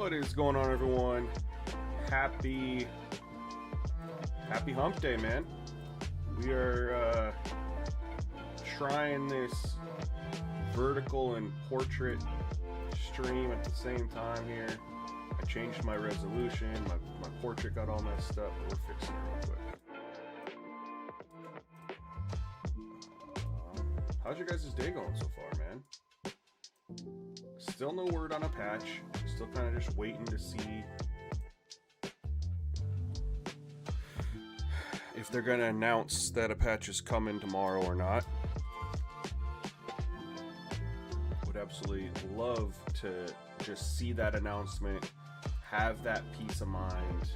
What is going on, everyone? Happy hump day, man. We are trying this vertical and portrait stream at the same time here. I changed my resolution, my portrait got all messed up, but we're fixing it real quick. How's your guys' day going so far, man? Still no word on a patch. Still kind of just waiting to see if they're going to announce that a patch is coming tomorrow or not. Would absolutely love to just see that announcement, have that peace of mind.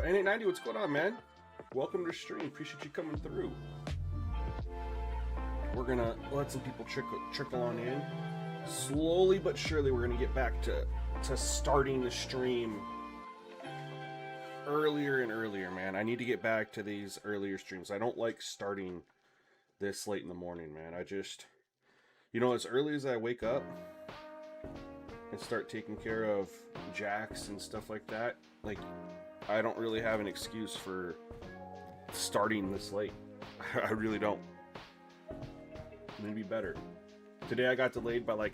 N890, what's going on, man? Welcome to the stream. Appreciate you coming through. We're gonna let some people trickle on in. Slowly but surely, we're gonna get back to starting the stream earlier and earlier, man. I need to get back to these earlier streams. I don't like starting this late in the morning, man. I just, as early as I wake up and start taking care of jacks and stuff like that, I don't really have an excuse for starting this late. I really don't. Maybe better. Today I got delayed by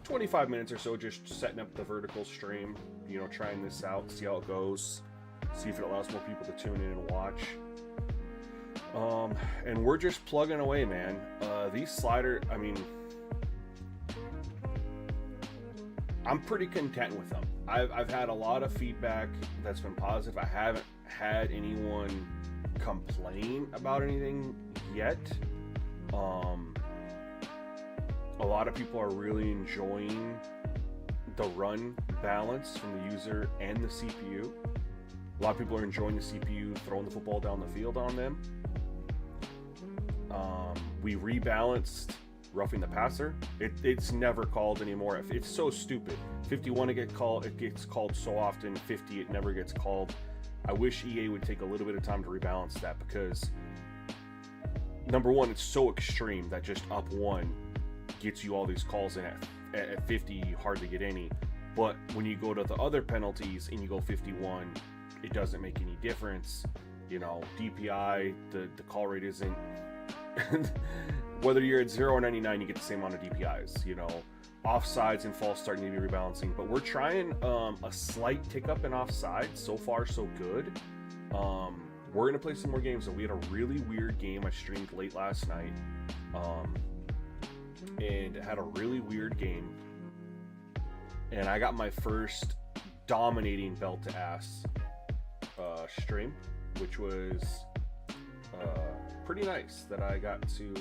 25 minutes or so, just setting up the vertical stream, trying this out, see how it goes, see if it allows more people to tune in and watch. And we're just plugging away, man. These sliders, I'm pretty content with them. I've had a lot of feedback that's been positive. I haven't had anyone complain about anything yet. A lot of people are really enjoying the run balance from the user and the CPU. A lot of people are enjoying the CPU throwing the football down the field on them. We rebalanced roughing the passer. It's never called anymore. It's so stupid. 51 it gets called so often. 50 it never gets called. I wish EA would take a little bit of time to rebalance that, because number one, it's so extreme that just up one gets you all these calls in at 50 you hardly get any. But when you go to the other penalties and you go 51, it doesn't make any difference. DPI, the call rate isn't whether you're at 0 or 99, you get the same amount of DPIs. Offsides and false start need to be rebalancing, but we're trying a slight tick up in offsides. So far, so good. We're gonna play some more games. We had a really weird game I streamed late last night, and had a really weird game. And I got my first dominating belt to ass stream, which was pretty nice. That I got to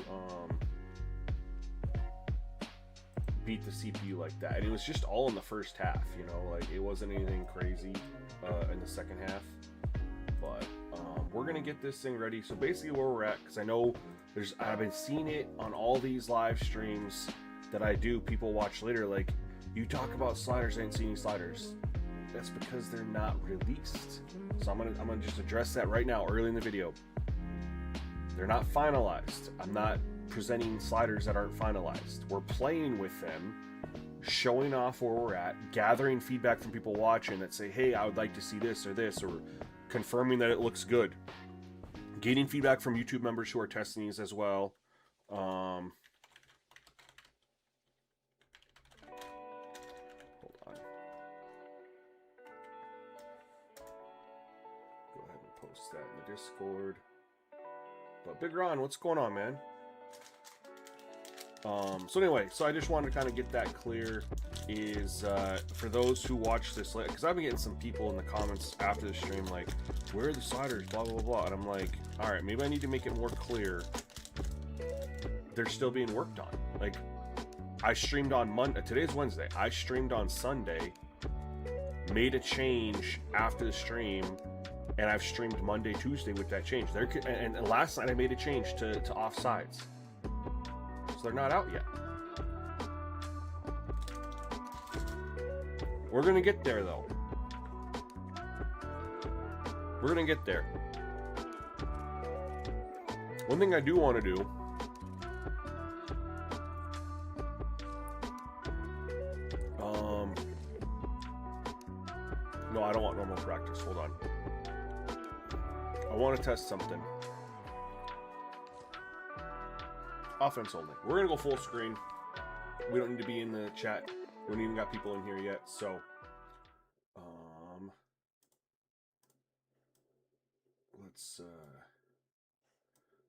beat the CPU like that, and it was just all in the first half. It wasn't anything crazy in the second half. But we're gonna get this thing ready. So basically, where we're at, because I know I've been seeing it on all these live streams that I do. People watch later, you talk about sliders, I didn't see any sliders. That's because they're not released. So I'm gonna just address that right now, early in the video. They're not finalized. I'm not presenting sliders that aren't finalized. We're playing with them, showing off where we're at, gathering feedback from people watching that say, hey, I would like to see this, or confirming that it looks good. Getting feedback from YouTube members who are testing these as well. Hold on. Go ahead and post that in the Discord. But Big Ron, what's going on, man? So anyway, so I just wanted to kind of get that clear. Is for those who watch this, because I've been getting some people in the comments after the stream like, where are the sliders, blah blah blah, and I'm like, all right, maybe I need to make it more clear. They're still being worked on. Like, I streamed on Monday. Today's Wednesday. I streamed on Sunday, made a change after the stream, and I've streamed Monday, Tuesday with that change. And last night I made a change to offsides. So they're not out yet. We're going to get there, though. We're going to get there. One thing I do want to do, no, I don't want normal practice. Hold on. I want to test something. Offense only. We're going to go full screen. We don't need to be in the chat. We haven't even got people in here yet, so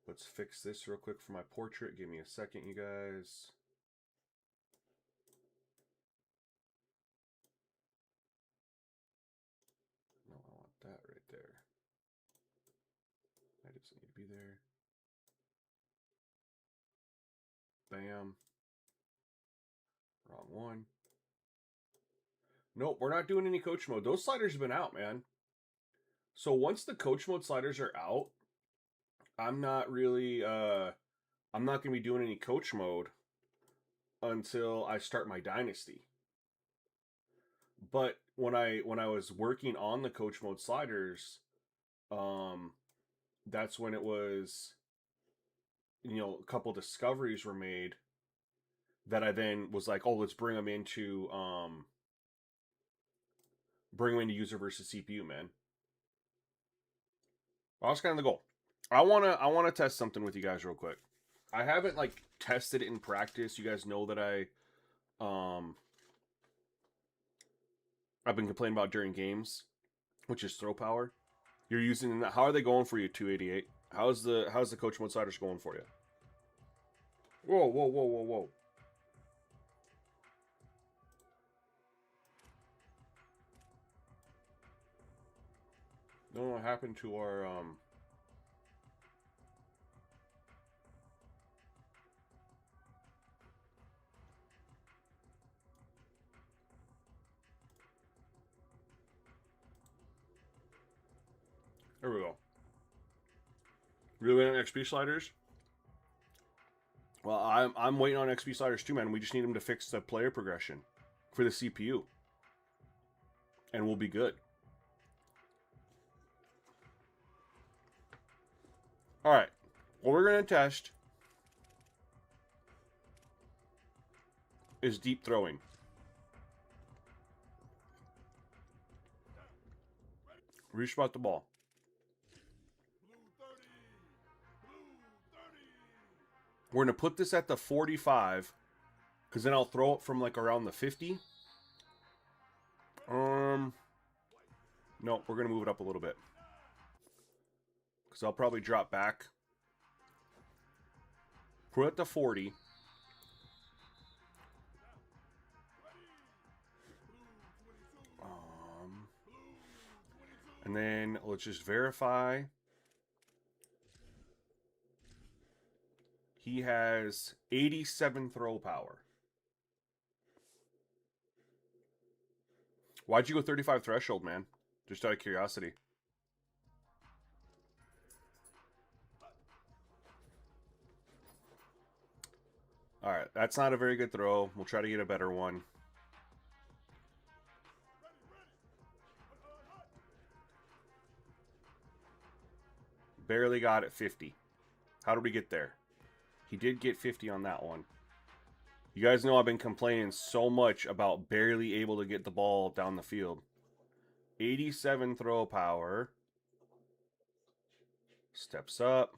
let's fix this real quick for my portrait. Give me a second, you guys. No, I want that right there. I just need to be there. Bam. Wrong one. Nope, we're not doing any coach mode. Those sliders have been out, man. So once the coach mode sliders are out, I'm not really, I'm not going to be doing any coach mode until I start my dynasty. But when I was working on the coach mode sliders, that's when it was, you know, a couple discoveries were made that I then was like, oh, let's bring them into user versus CPU, man. Well, that's kind of the goal. I wanna test something with you guys real quick. I haven't like tested it in practice. You guys know that I've been complaining about during games, which is throw power. You're using that. How are they going for you, 288? How's the coach mode sliders going for you? Whoa, whoa, whoa, whoa, whoa. Don't know what happened to our there we go. Really on XP sliders? Well, I'm waiting on XP sliders too, man. We just need them to fix the player progression for the CPU, and we'll be good. All right, what we're gonna test is deep throwing. Reach about the ball. We're going to put this at the 45, because then I'll throw it from like around the 50. No, we're going to move it up a little bit, because I'll probably drop back. Put it at the 40. And then let's just verify. He has 87 throw power. Why'd you go 35 threshold, man? Just out of curiosity. All right, that's not a very good throw. We'll try to get a better one. Barely got it 50. How did we get there? He did get 50 on that one. You guys know I've been complaining so much about barely able to get the ball down the field. 87 throw power. Steps up.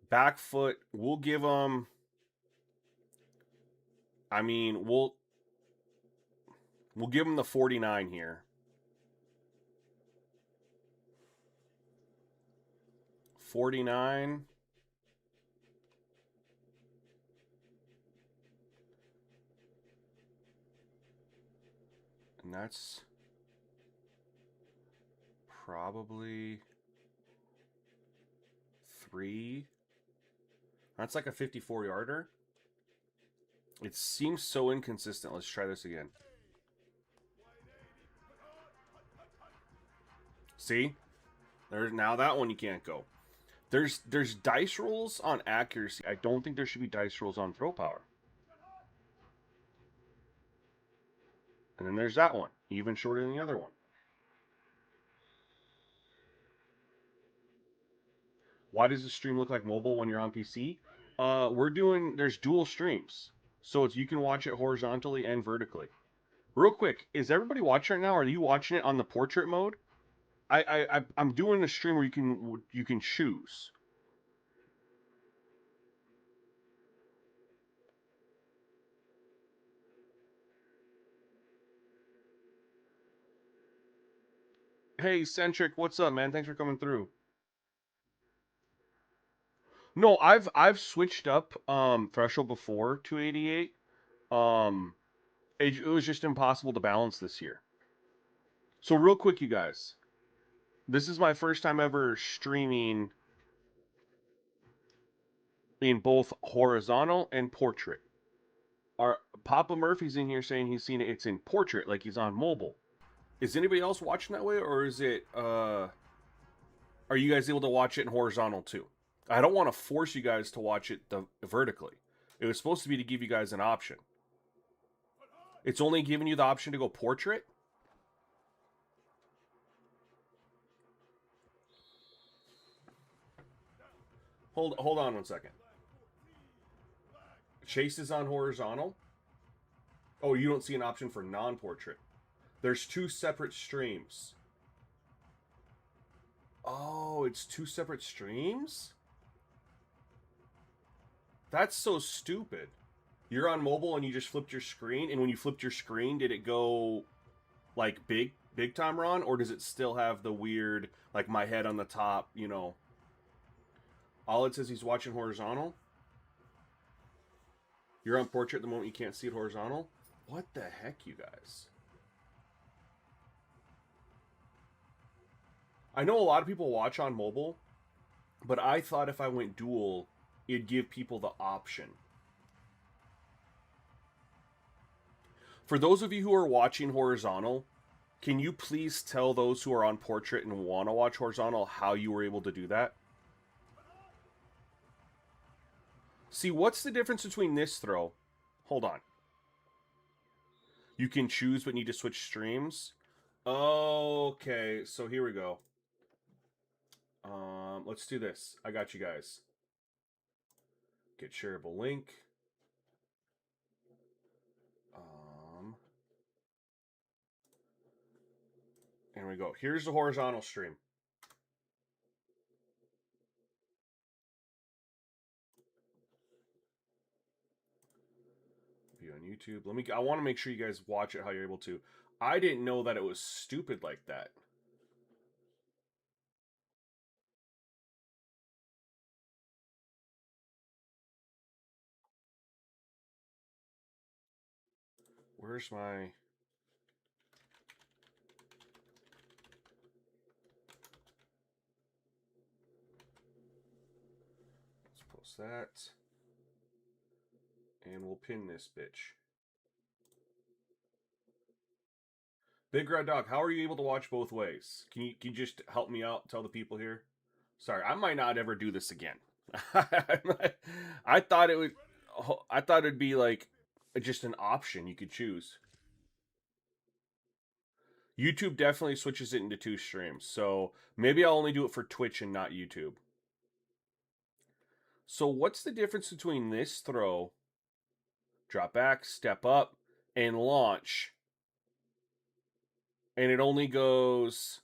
Back foot. We'll give him... I mean, we'll give him the 49 here. 49. And that's probably 3. That's like a 54-yarder. It seems so inconsistent. Let's try this again. See? There's now that one you can't go. There's dice rolls on accuracy. I don't think there should be dice rolls on throw power. And then there's that one, even shorter than the other one. Why does the stream look like mobile when you're on PC? There's dual streams. So you can watch it horizontally and vertically. Real quick, is everybody watching right now? Or are you watching it on the portrait mode? I'm doing a stream where you can choose. Hey, Centric, what's up, man? Thanks for coming through. No, I've switched up threshold before 288. It was just impossible to balance this year. So real quick, you guys, this is my first time ever streaming in both horizontal and portrait. Our Papa Murphy's in here saying he's seen it's in portrait, like he's on mobile. Is anybody else watching that way, or is it are you guys able to watch it in horizontal too? I don't want to force you guys to watch it vertically. It was supposed to be to give you guys an option. It's only giving you the option to go portrait. Hold on one second. Chase is on horizontal. Oh, you don't see an option for non-portrait. There's 2 separate streams. Oh, it's 2 separate streams? That's so stupid. You're on mobile and you just flipped your screen, and when you flipped your screen, did it go like big time Ron, or does it still have the weird, like my head on the top, you know? All it says he's watching horizontal. You're on portrait at the moment, you can't see it horizontal. What the heck, you guys? I know a lot of people watch on mobile, but I thought if I went dual, it'd give people the option. For those of you who are watching horizontal, can you please tell those who are on portrait and want to watch horizontal how you were able to do that? See, what's the difference between this throw? Hold on. You can choose but need to switch streams. Okay, so here we go. Let's do this. I got you guys. Get shareable link. Here we go. Here's the horizontal stream. View on YouTube. I want to make sure you guys watch it how you're able to. I didn't know that it was stupid like that. Where's my... Let's post that. And we'll pin this bitch. Big Red Dog, how are you able to watch both ways? Can you just help me out, tell the people here? Sorry, I might not ever do this again. I thought it'd be like just an option you could choose. YouTube definitely switches it into 2 streams, so maybe I'll only do it for Twitch and not YouTube. So what's the difference between this throw, drop back, step up, and launch? And it only goes...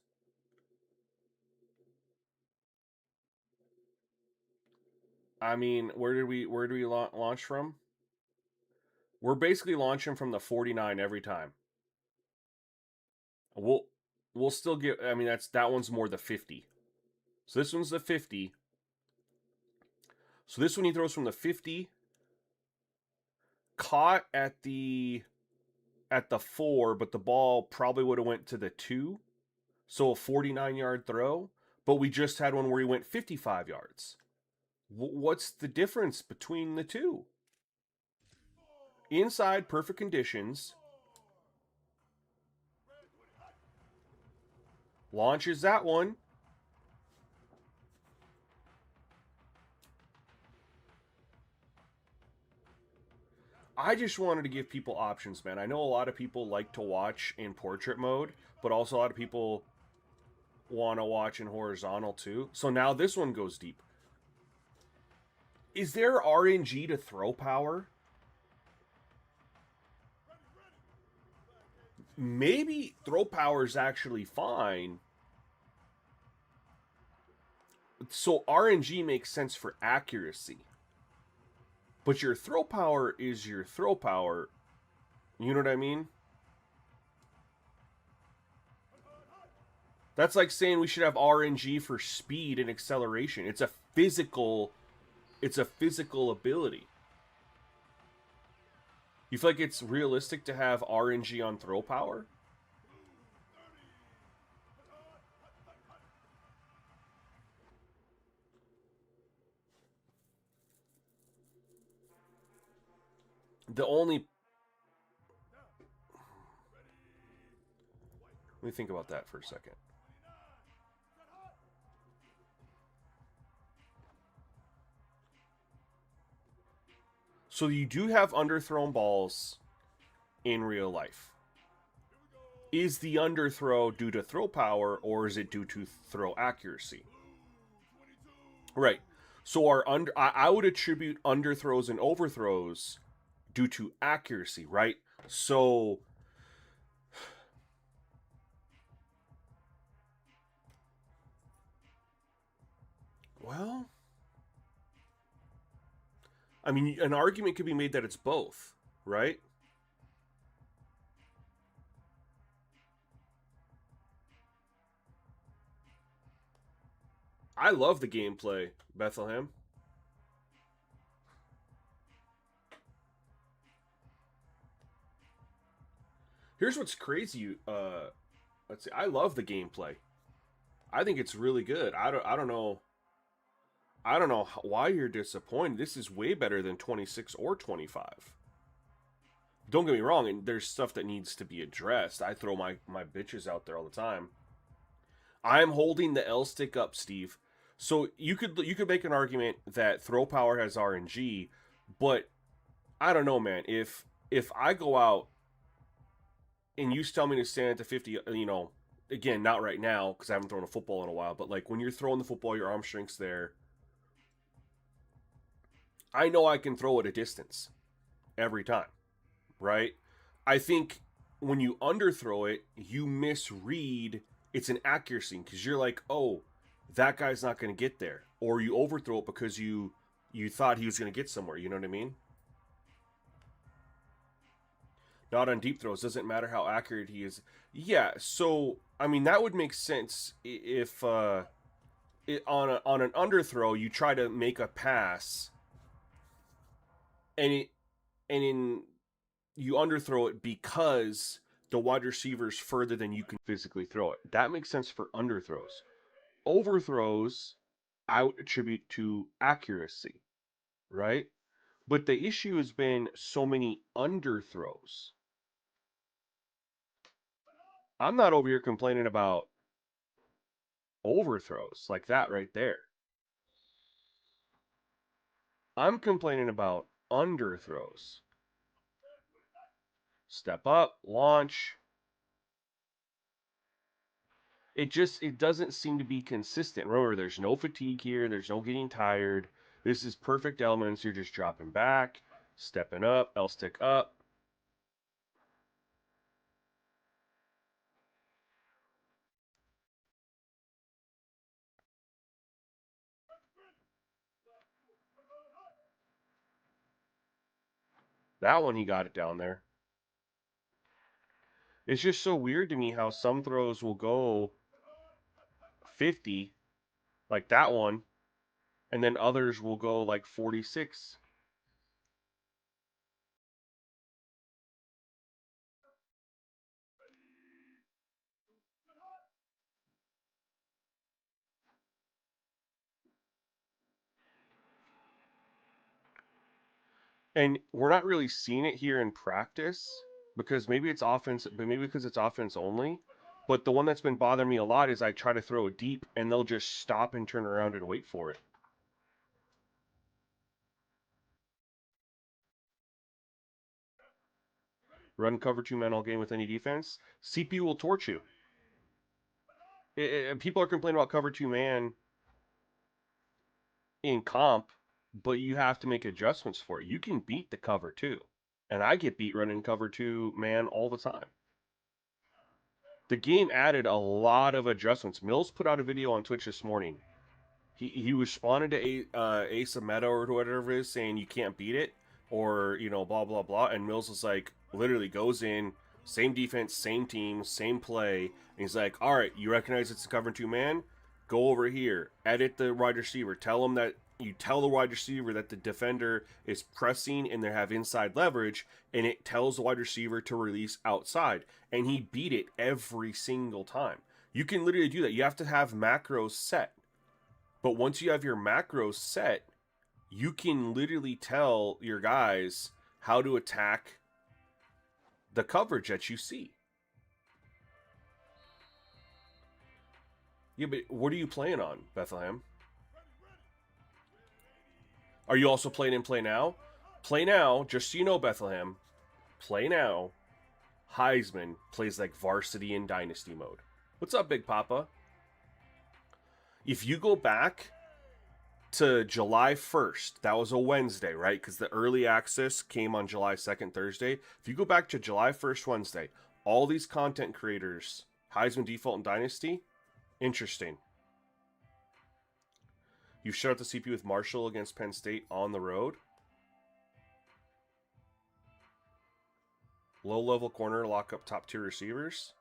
I mean, where do we launch from? We're basically launching from the 49 every time. We'll still get... I mean, that one's more the 50. So this one's the 50. So this one he throws from the 50. Caught at the at the 4, but the ball probably would have went to the 2. So a 49-yard throw, but we just had one where he went 55 yards. What's the difference between the two? Inside perfect conditions, launches that one. I just wanted to give people options, man. I know a lot of people like to watch in portrait mode, but also a lot of people want to watch in horizontal too. So now this one goes deep. Is there RNG to throw power? Maybe throw power is actually fine. So RNG makes sense for accuracy. But your throw power is your throw power. You know what I mean? That's like saying we should have RNG for speed and acceleration. It's a physical ability. You feel like it's realistic to have RNG on throw power? The only Let me think about that for a second. So you do have underthrown balls in real life. Is the underthrow due to throw power or is it due to throw accuracy? Right. So I would attribute underthrows and overthrows due to accuracy, right? So well, I mean, an argument could be made that it's both, right? I love the gameplay, Bethlehem. Here's what's crazy. Let's see. I love the gameplay. I think it's really good. I don't know. I don't know why you're disappointed. This is way better than 26 or 25. Don't get me wrong, and there's stuff that needs to be addressed. I throw my bitches out there all the time. I'm holding the L stick up, Steve. So you could make an argument that throw power has RNG, but I don't know, man. If I go out and you tell me to stand at the 50, again, not right now because I haven't thrown a football in a while, but like when you're throwing the football, your arm shrinks there. I know I can throw at a distance every time, right? I think when you underthrow it, you misread its inaccuracy because you're like, oh, that guy's not going to get there, or you overthrow it because you thought he was going to get somewhere. You know what I mean? Not on deep throws. Doesn't matter how accurate he is. Yeah. So I mean that would make sense if on an underthrow you try to make a pass and it and in you underthrow it because the wide receiver's further than you can physically throw it. That makes sense for underthrows. Overthrows, I would attribute to accuracy, right? But the issue has been so many underthrows. I'm not over here complaining about overthrows like that right there. I'm complaining about underthrows. Step up, launch. It doesn't seem to be consistent. Remember, there's no fatigue here. There's no getting tired. This is perfect elements. You're just dropping back, stepping up, L stick up. That one he got it down there. It's just so weird to me how some throws will go 50, like that one, and then others will go like 46. And we're not really seeing it here in practice because maybe it's offense, but maybe because it's offense only. But the one that's been bothering me a lot is I try to throw it deep and they'll just stop and turn around and wait for it. Run cover two men all game with any defense. CPU will torch you. People are complaining about cover two man in comp, but you have to make adjustments for it. You can beat the cover two. And I get beat running cover two man all the time. The game added a lot of adjustments. Mills put out a video on Twitch this morning. He responded to Asa Meta or whatever it is saying you can't beat it or blah blah blah, and Mills was like literally goes in, same defense, same team, same play, and he's like, all right, you recognize it's a cover two man, go over here, edit the wide receiver, tell him that you tell the wide receiver that the defender is pressing and they have inside leverage, and it tells the wide receiver to release outside, and he beat it every single time. You can literally do that. You have to have macros set. But once you have your macros set, you can literally tell your guys how to attack the coverage that you see. Yeah, but what are you playing on, Bethlehem? Are you also playing in Play Now? Play Now, just so you know, Bethlehem, Play Now, Heisman plays like varsity in Dynasty mode. What's up, Big Papa? If you go back to July 1st, that was a Wednesday, right? Because the early access came on July 2nd, Thursday. If you go back to July 1st, Wednesday, all these content creators, Heisman Default and Dynasty, interesting. You shut out the CPU with Marshall against Penn State on the road. Low-level corner, lock up top-tier receivers.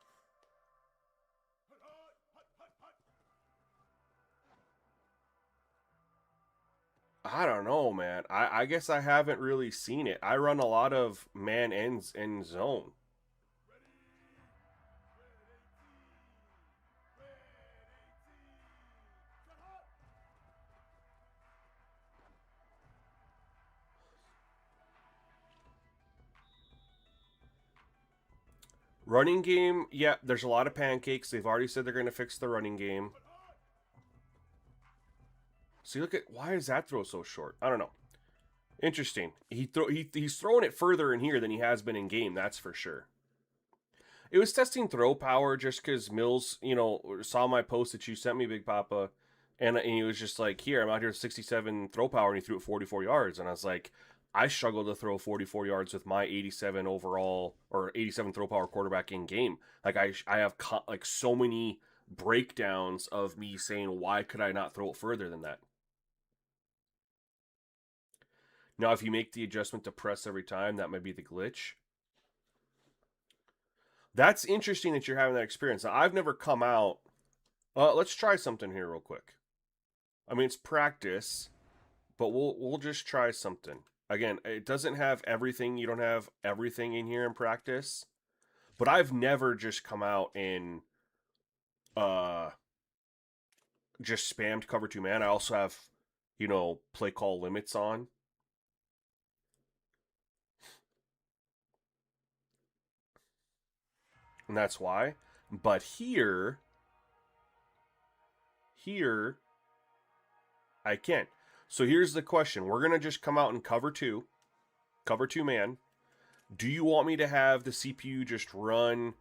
I don't know, man. I guess I haven't really seen it. I run a lot of man ends and zone. Running game, yeah, there's a lot of pancakes. They've already said they're going to fix the running game. See, look at, why is that throw so short? I don't know. Interesting. He's throwing it further in here than he has been in game, that's for sure. It was testing throw power just because Mills, saw my post that you sent me, Big Papa, and he was just like, here, I'm out here with 67 throw power, and he threw it 44 yards. And I was like, I struggle to throw 44 yards with my 87 overall or 87 throw power quarterback in game. Like I have like so many breakdowns of me saying, why could I not throw it further than that? Now, if you make the adjustment to press every time, that might be the glitch. That's interesting that you're having that experience. Now, I've never come out. Let's try something here real quick. I mean, it's practice, but we'll just try something. Again, it doesn't have everything. You don't have everything in here in practice. But I've never just come out and just spammed cover two man. I also have, play call limits on. And that's why. But here I can. So here's the question. We're going to just come out and cover two man. Do you want me to have the CPU just run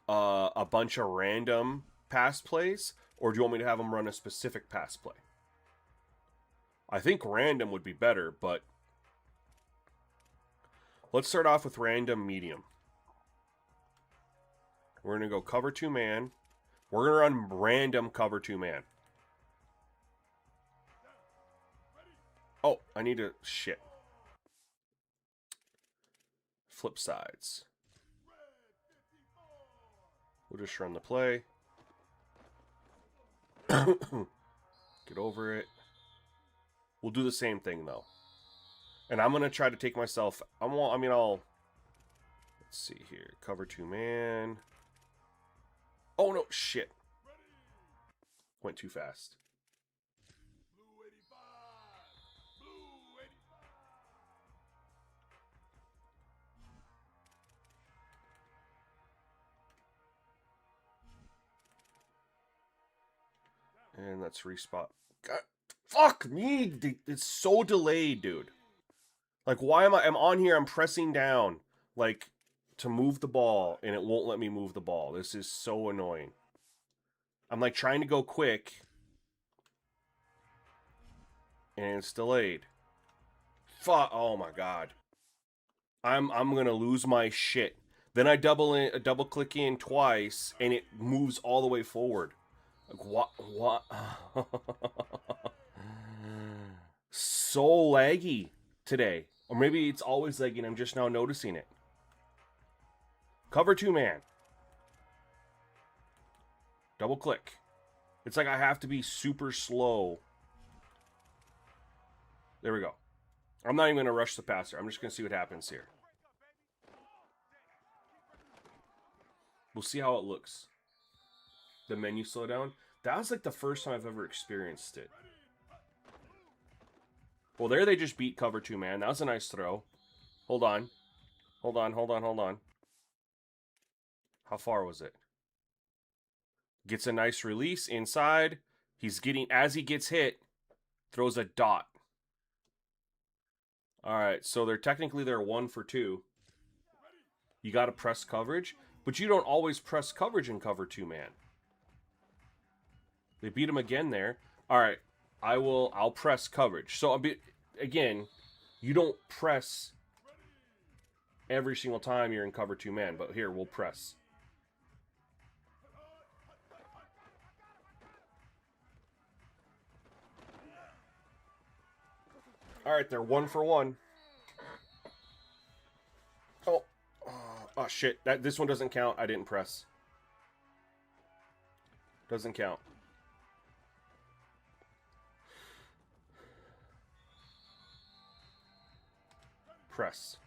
a bunch of random pass plays, or do you want me to have them run a specific pass play? I think random would be better, but let's start off with random medium. We're going to go cover two man. We're going to run random cover two man. Oh, I need to... Shit. Flip sides. We'll just run the play. Get over it. We'll do the same thing, though. And I'm going to try to take myself... Let's see here. Cover two man. Oh, no. Shit. Went too fast. And let's respot. God, fuck me. It's so delayed, dude. Like, why am I'm on here, I'm pressing down, like, to move the ball, and it won't let me move the ball. This is so annoying. I'm, like, trying to go quick, and it's delayed. Fuck, oh my god. I'm gonna lose my shit. Then I double click in twice, and it moves all the way forward. Like, what? So laggy today. Or maybe it's always laggy and I'm just now noticing it. Cover 2 man. Double click. It's like I have to be super slow. There we go. I'm not even going to rush the passer. I'm just going to see what happens here. We'll see how it looks. The menu slow down. That was like the first time I've ever experienced it. Well, there they just beat cover 2 man. That was a nice throw. Hold on. Hold on. How far was it? Gets a nice release inside. He's getting, as he gets hit, throws a dot. All right, so they're 1 for 2. You got to press coverage, but you don't always press coverage in cover 2 man. They beat him again there. All right, I'll press coverage. So again, you don't press every single time you're in cover 2 man, but here we'll press. All right, they're 1 for 1. Oh shit! This one doesn't count. I didn't press. Doesn't count. Press.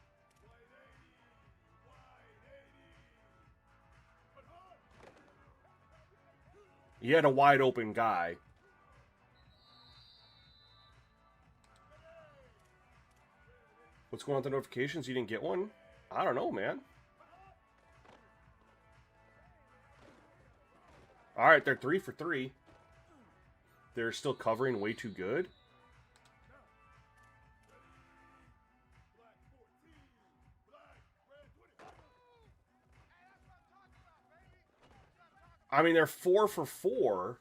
You had a wide open guy. What's going on with the notifications? You didn't get one? I don't know, man. Alright, they're 3 for 3. They're still covering way too good. I mean, they're 4 for 4.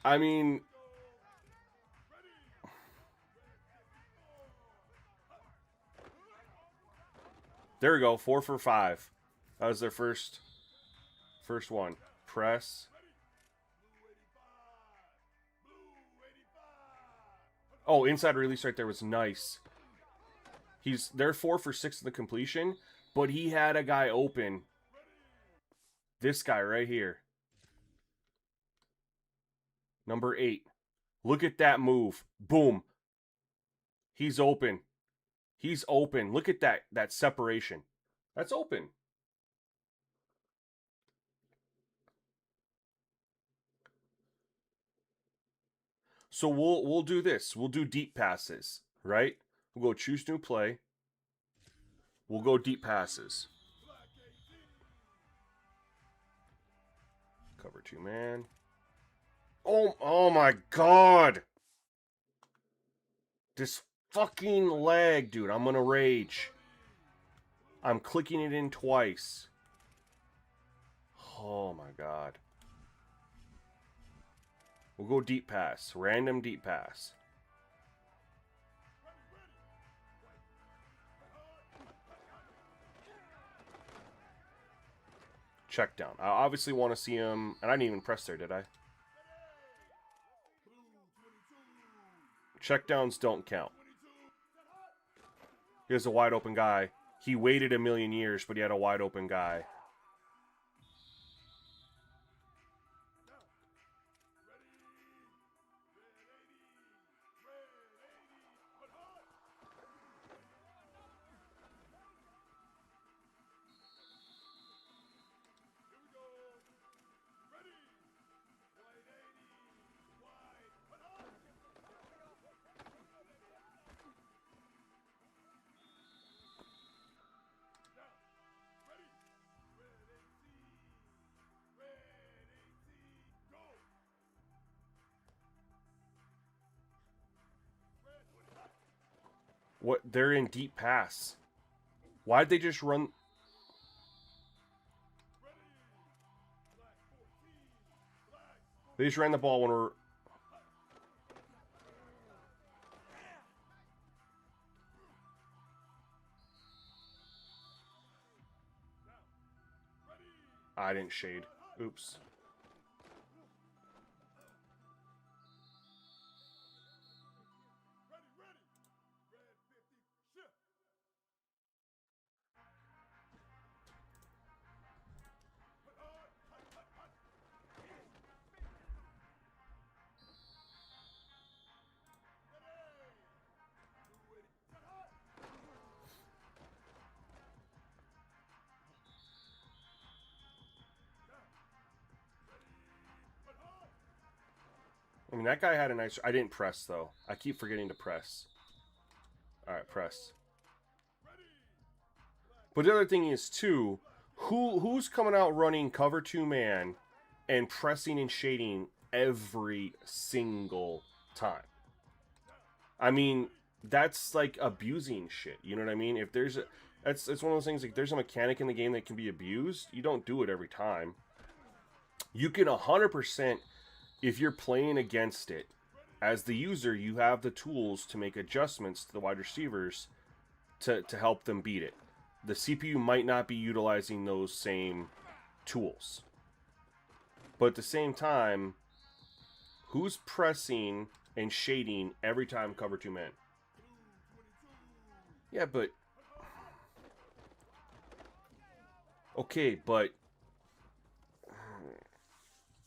I mean... There we go, 4 for 5. That was their first one. Press. Oh, inside release right there was nice. They're 4 for 6 in the completion, but he had a guy open. This guy right here. Number 8. Look at that move. Boom. He's open. He's open. Look at that separation. That's open. So we'll do this. We'll do deep passes, right? We'll go choose new play. We'll go deep passes. Cover 2 man. Oh my god. This fucking lag, dude. I'm gonna rage. I'm clicking it in twice. Oh my god. We'll go deep pass. Random deep pass. Check down. I obviously want to see him. And I didn't even press there, did I? Check downs don't count. Here's a wide open guy. He waited a million years, but he had a wide open guy. What? They're in deep pass. Why'd they just run? They just ran the ball when we're... I didn't shade. Oops. I mean, that guy had a nice... I didn't press, though. I keep forgetting to press. Alright, press. But the other thing is, too, who's coming out running cover 2 man and pressing and shading every single time? I mean, that's like abusing shit. You know what I mean? If there's a... it's one of those things, like, there's a mechanic in the game that can be abused. You don't do it every time. You can 100%... If you're playing against it, as the user, you have the tools to make adjustments to the wide receivers to help them beat it. The CPU might not be utilizing those same tools. But at the same time, who's pressing and shading every time cover 2 man? Yeah, but... Okay, but...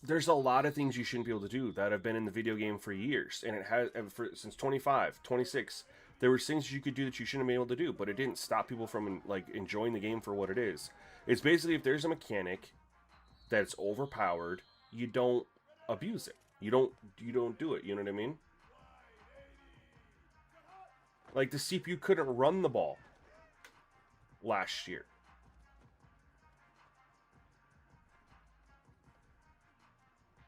There's a lot of things you shouldn't be able to do that have been in the video game for years, and it has since 25, 26. There were things you could do that you shouldn't be able to do, but it didn't stop people from like enjoying the game for what it is. It's basically, if there's a mechanic that's overpowered, you don't abuse it. You don't do it. You know what I mean? Like, the CPU couldn't run the ball last year.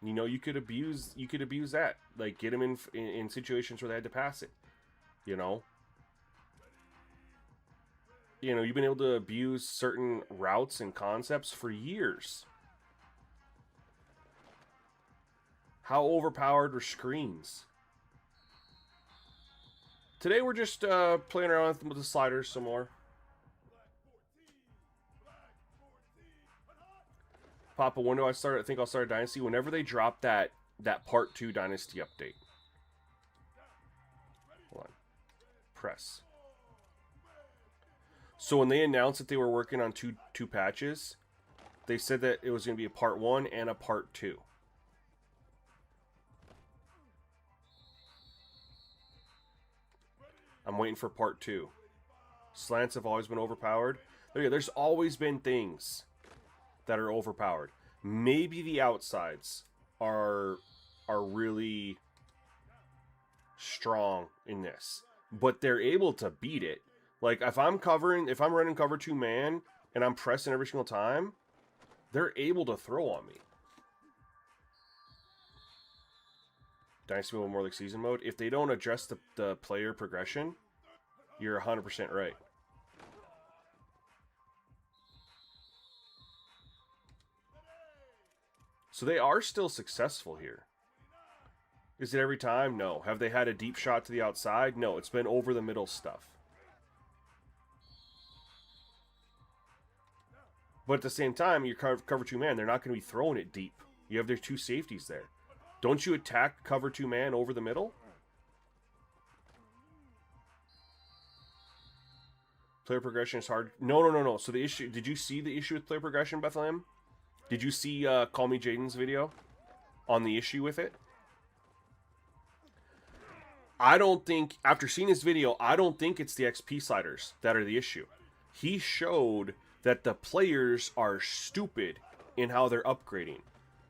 You know, you could abuse that. Like, get them in situations where they had to pass it. You know? You know, you've been able to abuse certain routes and concepts for years. How overpowered were screens? Today we're just playing around with the sliders some more. Papa, when do I start? I think I'll start a Dynasty whenever they drop that Part 2 Dynasty update. Hold on. Press. So when they announced that they were working on two patches, they said that it was going to be a Part 1 and a Part 2. I'm waiting for Part 2. Slants have always been overpowered. There's always been things that are overpowered. Maybe the outsides are really strong in this, but they're able to beat it. Like, if I'm running cover 2 man and I'm pressing every single time, they're able to throw on me. Dynasty mode more like season mode. If they don't address the player progression, you're 100% right. So they are still successful here. Is it every time? No. Have they had a deep shot to the outside? No. It's been over the middle stuff. But at the same time, you're cover 2 man. They're not going to be throwing it deep. You have their 2 safeties there. Don't you attack cover 2 man over the middle? Player progression is hard. No. So the issue... Did you see the issue with player progression, Bethlehem? Did you see Call Me Jaden's video on the issue with it? I don't think, after seeing his video, I don't think it's the XP sliders that are the issue. He showed that the players are stupid in how they're upgrading.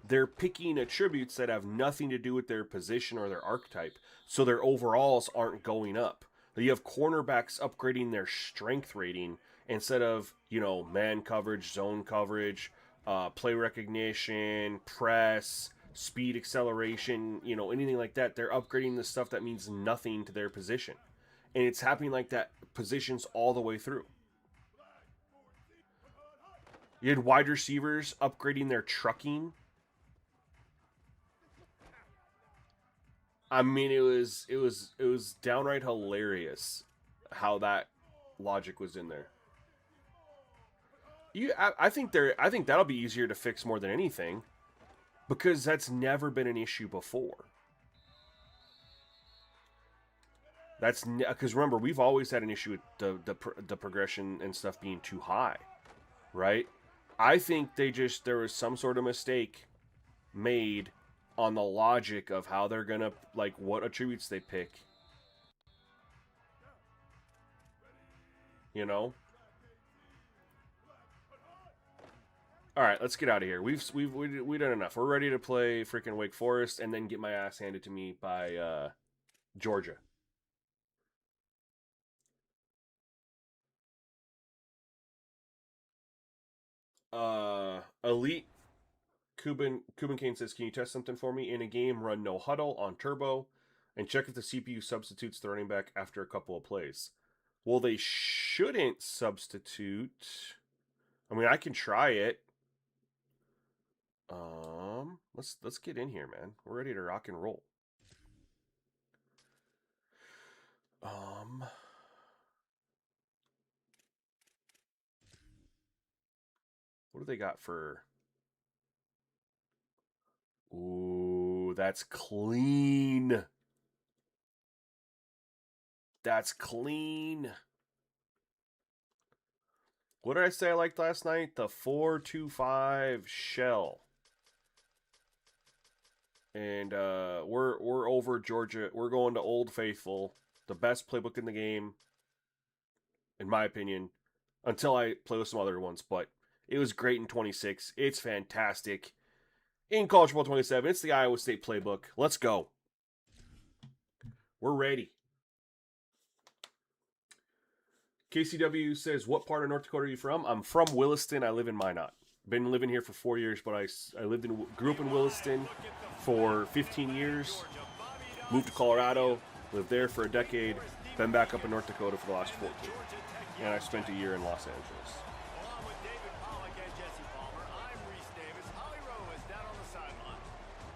They're picking attributes that have nothing to do with their position or their archetype, so their overalls aren't going up. You have cornerbacks upgrading their strength rating instead of, you know, man coverage, zone coverage, play recognition, press, speed, acceleration, you know, anything like that. They're upgrading the stuff that means nothing to their position. And it's happening like that positions all the way through. You had wide receivers upgrading their trucking. I mean, it was downright hilarious how that logic was in there. I think that'll be easier to fix more than anything, because that's never been an issue before. That's because remember, we've always had an issue with the progression and stuff being too high, right? I think there was some sort of mistake made on the logic of how they're gonna, like, what attributes they pick. You know? Alright, let's get out of here. We've done enough. We're ready to play freaking Wake Forest and then get my ass handed to me by Georgia. Elite Cuban Kane says, can you test something for me? In a game, run no huddle on turbo and check if the CPU substitutes the running back after a couple of plays. Well, they shouldn't substitute. I mean, I can try it. Let's get in here, man. We're ready to rock and roll. What do they got for? Ooh, that's clean. That's clean. What did I say I liked last night? The 4-2-5 shell. And we're over Georgia. We're going to Old Faithful, the best playbook in the game, in my opinion, until I play with some other ones. But it was great in 26. It's fantastic. In College Football 27, it's the Iowa State playbook. Let's go. We're ready. KCW says, what part of North Dakota are you from? I'm from Williston. I live in Minot. Been living here for 4 years, but I grew up in Williston for 15 years. Moved to Colorado, lived there for a decade, been back up in North Dakota for the last 14. And I spent a year in Los Angeles.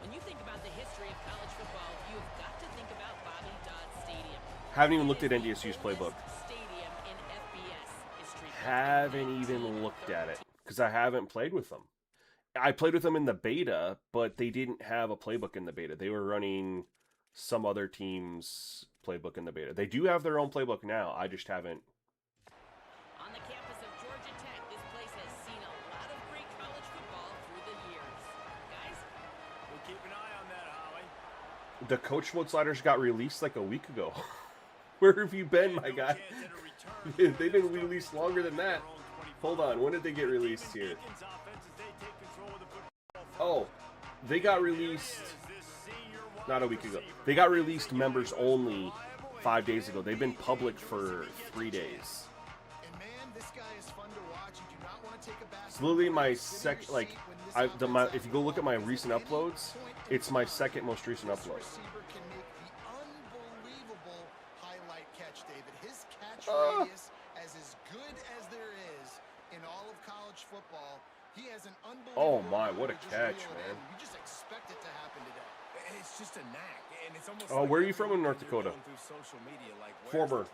When you think about the history of college football, you've got to think about Bobby Dodd Stadium. Haven't even looked at NDSU's playbook. Haven't even looked at it because I haven't played with them. I played with them in the beta, but they didn't have a playbook in the beta. They were running some other team's playbook in the beta. They do have their own playbook now. I just haven't. On the campus of Georgia Tech, this place has seen a lot of great college football through the years. Guys, we'll keep an eye on that, Holly. The coach mode sliders got released like a week ago. Where have you been, my guy? They've been released longer than that. Hold on, when did they get released here? Oh, they got released not a week ago. They got released members only 5 days ago. They've been public for 3 days. It's literally my second, like, if you go look at my recent uploads, it's my second most recent upload. Radius as good as there is in all of college football. He has an unbelievable. Oh my, what a catch, man. You just expect it to happen today. It's just a knack, and it's almost where are you from in North Dakota? Former.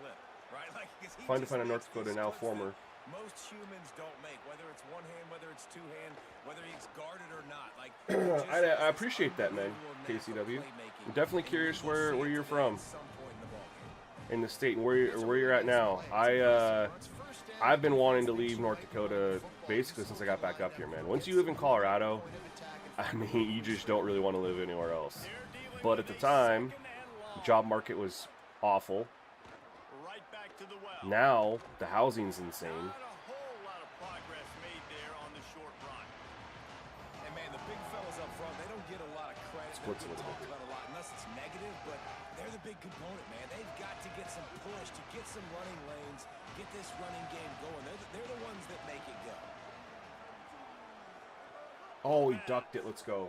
Find a North Dakota now, former. Most humans don't make, whether it's one hand, whether it's two hand, whether he's guarded or not. Like I appreciate that, man, KCW. I'm definitely curious where you're from in the state and where you're at now. I've been wanting to leave North Dakota basically since I got back up here, man. Once you live in Colorado, I mean, you just don't really want to live anywhere else. But at the time, the job market was awful. Now the housing's insane. Splits a little bit. Unless it's negative, but they're the big component, man. They've got to get some push, to get some running lanes, get this running game going. They're the ones that make it go. Oh, he ducked it. Let's go.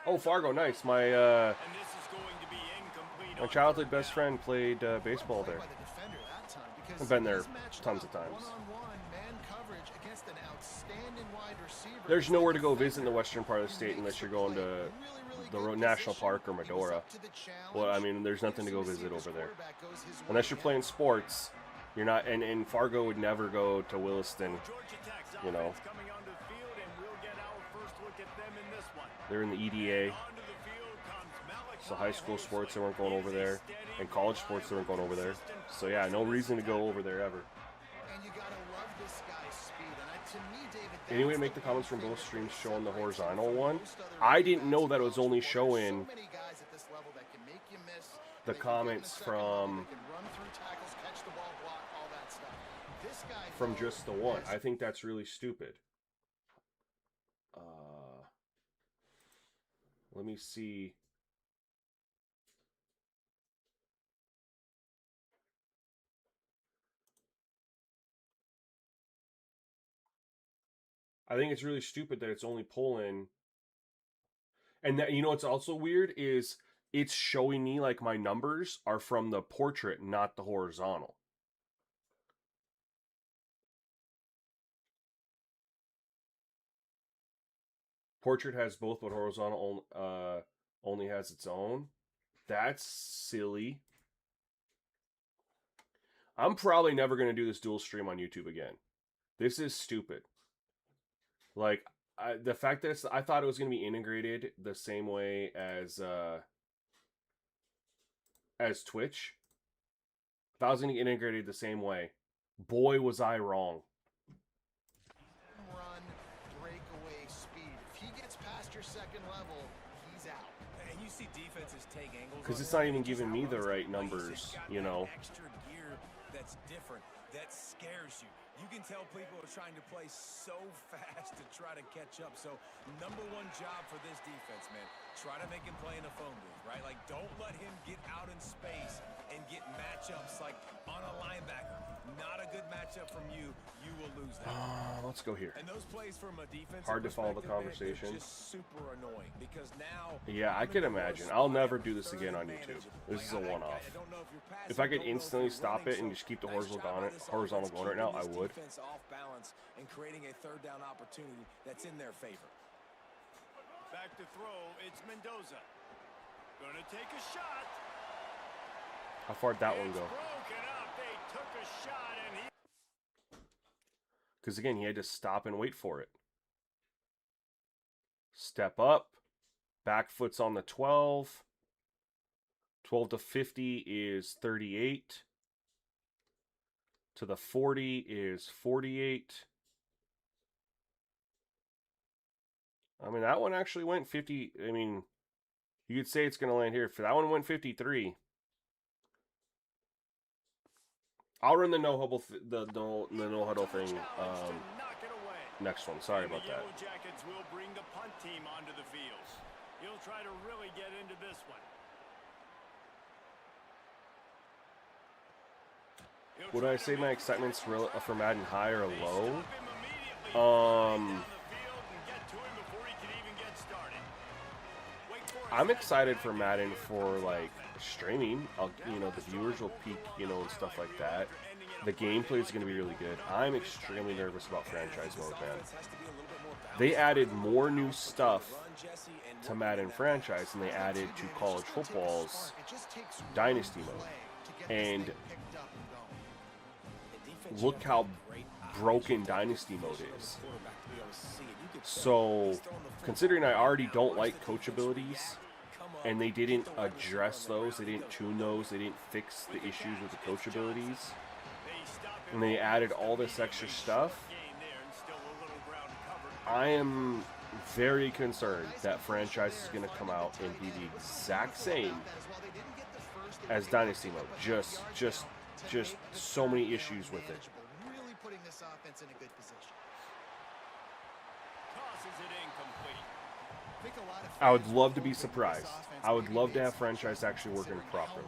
Oh, Fargo, nice. My And this is going to be incomplete My childhood best friend played baseball there. I've been there tons of times. There's nowhere to go visit in the western part of the state unless you're going to the National Park or Medora. Well, I mean, there's nothing to go visit over there. Unless you're playing sports, you're not, and Fargo would never go to Williston, you know. They're in the EDA. So high school sports, they weren't going over there. And college sports, they weren't going over there. So yeah, no reason to go over there ever. Anyway, make the comments from both streams showing the horizontal one. I didn't know that it was only showing the comments from just the one. I think that's really stupid. Let me see. I think it's really stupid that it's only pulling. And that, you know what's also weird is it's showing me like my numbers are from the portrait, not the horizontal. Portrait has both, but horizontal only has its own. That's silly. I'm probably never going to do this dual stream on YouTube again. This is stupid. Like, the fact that I thought it was going to be integrated the same way as Twitch. I thought it was going to get integrated the same way. Boy, was I wrong. Run, breakaway speed. If he gets past your second level, he's out. And you see defenses take angles. Because it's not even giving me the right numbers, you know. Extra gear that's different. That scares you. You can tell people are trying to play so fast to try to catch up. So, number one job for this defense, man, try to make him play in a phone booth, right? Like, don't let him get out in space and get matchups like on a linebacker. Not a good matchup from you. You will lose that. Let's go here. And those plays from a defensive hard to follow the perspective, conversation. Just super annoying because now. Yeah, I can imagine. I'll never do this again on YouTube. This is a one-off. If I could instantly stop it and just keep the horizontal going right now, I would. Off balance and creating a third down opportunity that's in their favor. Back to throw, it's Mendoza. Gonna take a shot. How far'd that one go? Broken up. They took a shot and he. Because again, he had to stop and wait for it. Step up. Back foot's on the 12. 12 to 50 is 38. To the 40 is 48. I mean, that one actually went 50. I mean, you could say it's going to land here. For that one went 53. I'll run the no huddle the no huddle thing next one. Sorry about that. Yellow Jackets will bring the punt team onto the field. He'll try to really get into this one. Would I say my excitement's for Madden high or low? I'm excited for Madden for like streaming. You know, the viewers will peak, you know, and stuff like that. The gameplay is going to be really good. I'm extremely nervous about franchise mode, man. They added more new stuff to Madden franchise than they added to college football's dynasty mode. And look how broken dynasty mode is. So, considering I already don't like coach abilities, and they didn't address those, they didn't tune those, they didn't fix the issues with the coach abilities, and they added all this extra stuff, I am very concerned that franchise is going to come out and be the exact same as dynasty mode. Just so many issues with it. Really putting this offense in a good position. I would love to be surprised. I would love to have franchise actually working properly.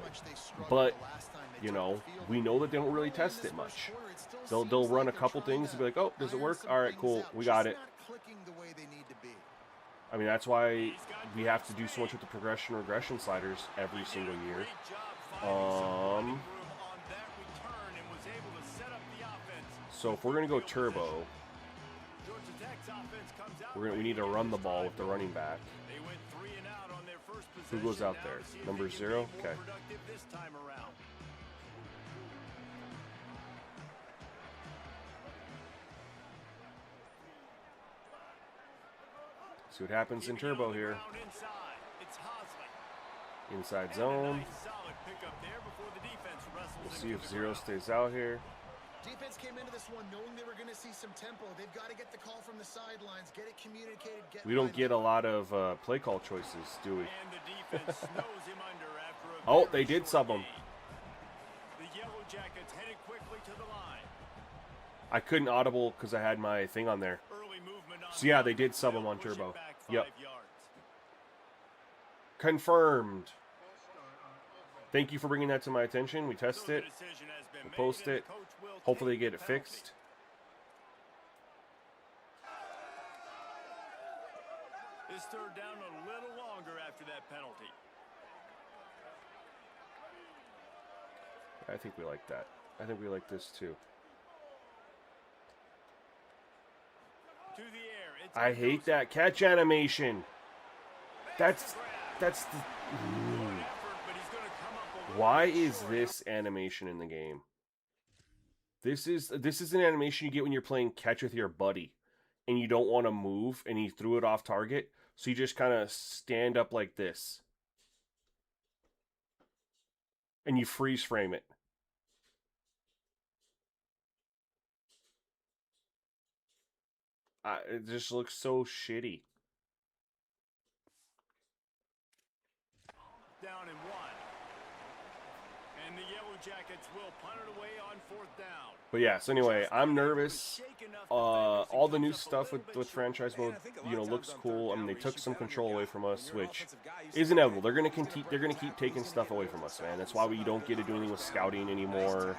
But, you know, we know that they don't really test it much. They'll run a couple things and be like, oh, does it work? All right, cool, we got it. I mean, that's why we have to do so much with the progression regression sliders every single year. So if we're gonna go turbo, we need to run the ball with the running back. Who goes out there? Number 0? Okay. See what happens in turbo here. Inside zone. We'll see if 0 stays out here. Defense came into this one knowing they were going to see some tempo. They've got to get the call from the sidelines, get it communicated. We don't get a lot of play call choices, do we? Oh, they did sub him. The Yellow Jackets headed quickly to the line. I couldn't audible because I had my thing on there. So yeah, they did sub him on turbo. Yep. Confirmed. Thank you for bringing that to my attention. We test it. We'll post it. Hopefully they get it fixed. This third down a little longer after that penalty. I think we like that. I think we like this too. To the air. I hate that catch animation. That's the... Why is this animation in the game? This is an animation you get when you're playing catch with your buddy and you don't want to move and he threw it off target, so you just kind of stand up like this and you freeze frame it. It just looks so shitty. Down and 1. And the Yellow Jackets will punt it away on 4th down. But yeah, so anyway, I'm nervous. All the new stuff with franchise mode, looks cool. I mean, they took some control away from us, which is inevitable. They're gonna keep taking stuff away from us, man. That's why we don't get to do anything with scouting anymore.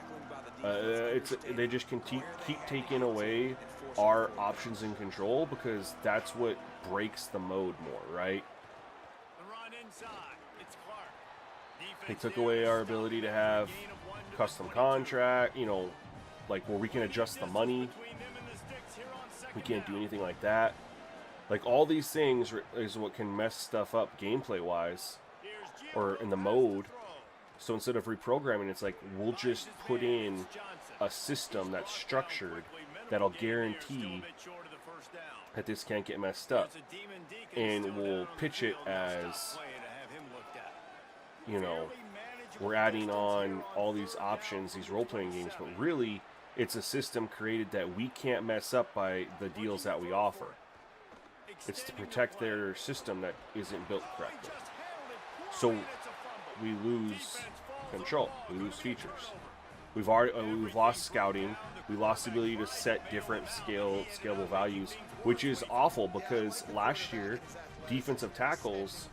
They just can keep taking away our options and control because that's what breaks the mode more, right? They took away our ability to have custom contract, like where we can adjust the money. We can't do anything like that. Like all these things is what can mess stuff up gameplay wise or in the mode. So instead of reprogramming, it's like we'll just put in a system that's structured that'll guarantee that this can't get messed up. And we'll pitch it as, we're adding on all these options, these role-playing games, but really it's a system created that we can't mess up by the deals that we offer. It's to protect their system that isn't built correctly. So we lose control, we lose features. We've lost scouting. We lost the ability to set different scalable values, which is awful because last year defensive tackles,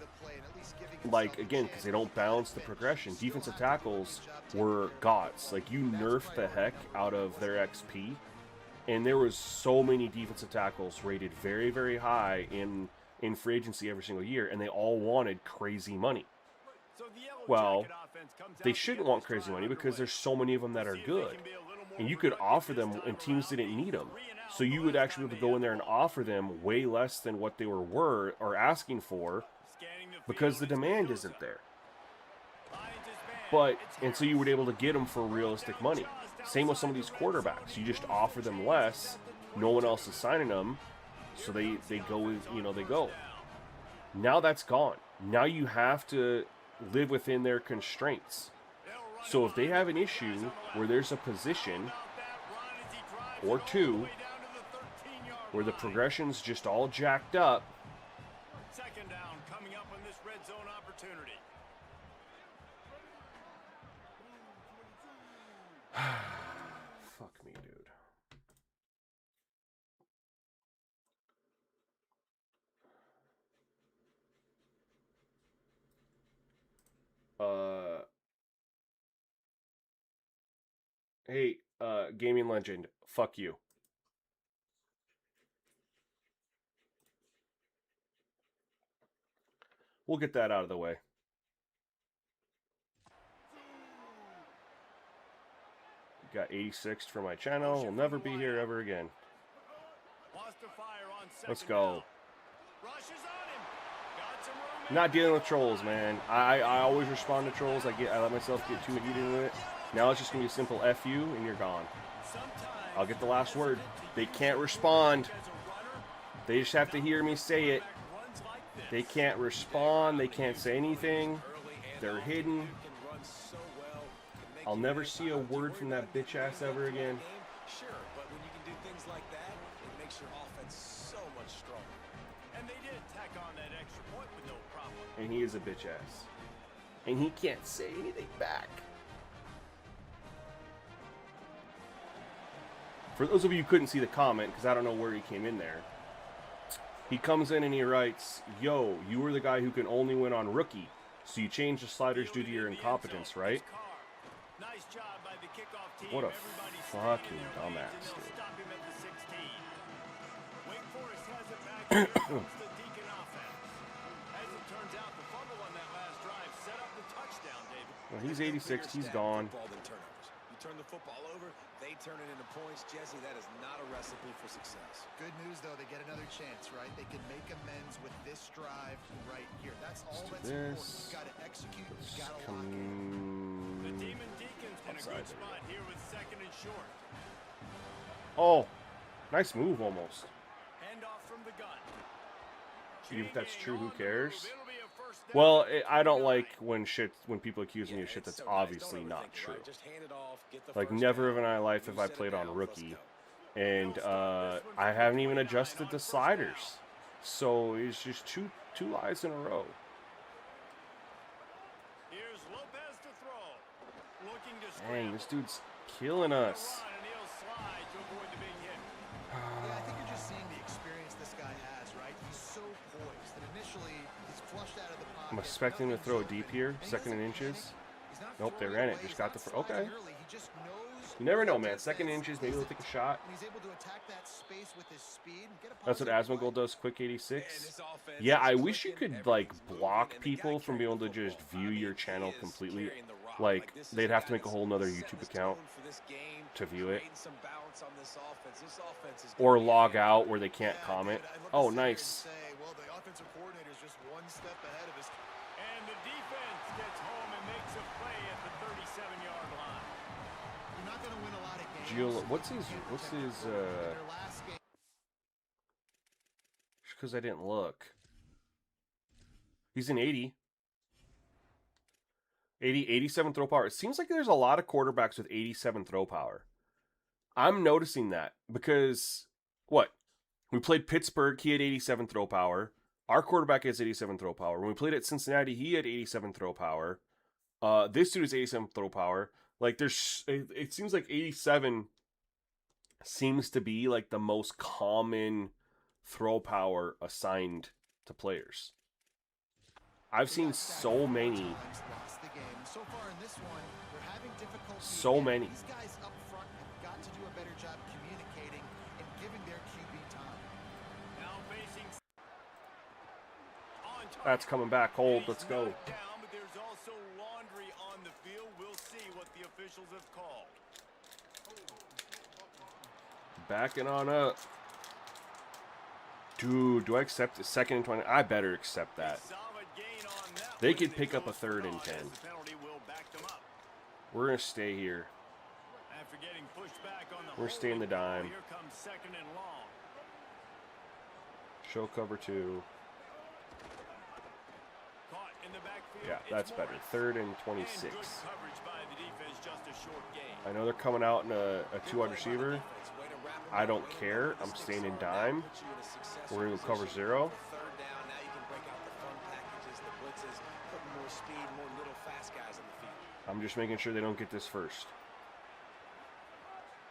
because they don't balance the progression, defensive tackles were gods. Like, you nerfed the heck out of their XP, and there was so many defensive tackles rated very, very high in free agency every single year, and they all wanted crazy money. Well, they shouldn't want crazy money because there's so many of them that are good. And you could offer them, and teams didn't need them. So you would actually be able to go in there and offer them way less than what they were or asking for because the demand isn't there. And so you were able to get them for realistic money. Same with some of these quarterbacks. You just offer them less. No one else is signing them. So they go, they go. Now that's gone. Now you have to live within their constraints. So if they have an issue where there's a position or two where the progression's just all jacked up, second down coming up on this red zone opportunity. Fuck me, dude. Hey, gaming legend, fuck you. we'll get that out of the way. Got 86th for my channel. We'll never be here ever again. Wants to fire on Let's second go. down. Rushes on him. Got some room in Not dealing with trolls, man. I always respond to trolls. I let myself get too heated into it. Now it's just gonna be a simple F you and you're gone. I'll get the last word. They can't respond. They just have to hear me say it. They can't respond. They can't say anything. They're hidden. I'll never see a word from that bitch ass ever again. Sure, but when you can do things like that, it makes your offense so much stronger. And they did tack on that extra point with no problem. And he is a bitch ass. And he can't say anything back. For those of you who couldn't see the comment, because I don't know where he came in there, he comes in and he writes, "Yo, you were the guy who can only win on rookie, so you changed the sliders due to your incompetence, right?" Nice job by the kickoff team. What a Everybody fucking standing their dumbass, lanes, and they'll dude. stop him at the 16. Wake Forest has it back. Here comes the Deacon offense. As it turns out, the fumble on that last drive set up the touchdown, David. Well, he's 86. He's gone. Football than turnovers. You turn the football over, they turn it into points. Jesse, that is not a recipe for success. Good news, though, they get another chance, right? They can make amends with this drive right here. That's all that's important. This. You got to execute. You Let's got to lock in. The come Demon Deacon's in a outside good there. spot here with second and short. Oh, nice move almost. Handoff from the gun. Even if that's true, who Changing on the cares? move. It'll be a first down Well, at the I don't 29. like when people accuse me of shit that's it's so nice. obviously Don't not overthink it, true. right? Just hand it off, get the Like, first never down. in my life have You I set it played on down, let's rookie. go. And I haven't even adjusted the sliders. So it's just two lies in a row. Here's Lopez to throw. Looking to Dang, this scramble. dude's killing us. Run, and he'll slide to avoid the being hit. Yeah, I think you're just seeing the experience this guy has, right? He's so poised that initially he's flushed out of the pocket. I'm expecting him to throw nothing's deep open, here, and he second and doesn't inches. panic. He's not Nope, they throwing ran away. it. Just He's got not the sliding okay. early. He just knows You never know, where man. the Second defense inches, maybe is. he'll take a shot. And he's able to attack that space with his speed and get a That's what positive Asmongold play. does. Quick And 86. this offense Yeah, is I wish you clicking, could like everything's moving, block and the people guy from being able to carrying the just football, view I mean, your he channel is completely. carrying the rock. Like this is they'd a have guy to make a that's whole nother setting YouTube the account tone for this game, to view it, creating some balance on this offense. This offense is or gonna be log a- out where they can't Yeah, comment. David, I'd love to Oh, sit here and nice. say, well, the offensive coordinator's just one step ahead of his. And the defense gets home and makes a play at the 37-yard line. You're not going to win a lot of games. What's if his? you can't What's protect his? your quarterback. In their last game, Just because I didn't look. He's an 80. 87 throw power. It seems like there's a lot of quarterbacks with 87 throw power. I'm noticing that because what? We played Pittsburgh, he had 87 throw power. Our quarterback has 87 throw power. When we played at Cincinnati, he had 87 throw power. This dude is 87 throw power. Like it seems like 87 seems to be like the most common throw power assigned to players. I've seen so many. lost the game. So far in this one, they're having difficulty. So again. many. These guys up front have got to do a better job communicating and giving their QB time. Now facing on target. That's coming back cold. He's Let's go. knocked down, but there's also laundry on the field. We'll see what the officials have called. Backing on up. Dude, do I accept it? 2nd and 20? I better accept that. Solid gain on that They one, could and pick it up a goes 3rd and long 10. as the penalty will back them up. We're going to stay here. After getting pushed back on the We're staying the holding call, dime. Here comes 2nd and long. Show cover 2. Caught in the backfield. Yeah, It's that's better. Morris. 3rd and And 26. good coverage by the defense, just a short gain. I know they're coming out in a 2-wide receiver. I don't care. I'm staying in dime. We're going to cover 0. Third down, now you can break out the fun packages, the blitzes, put more speed, more little fast guys on the field. I'm just making sure they don't get this first.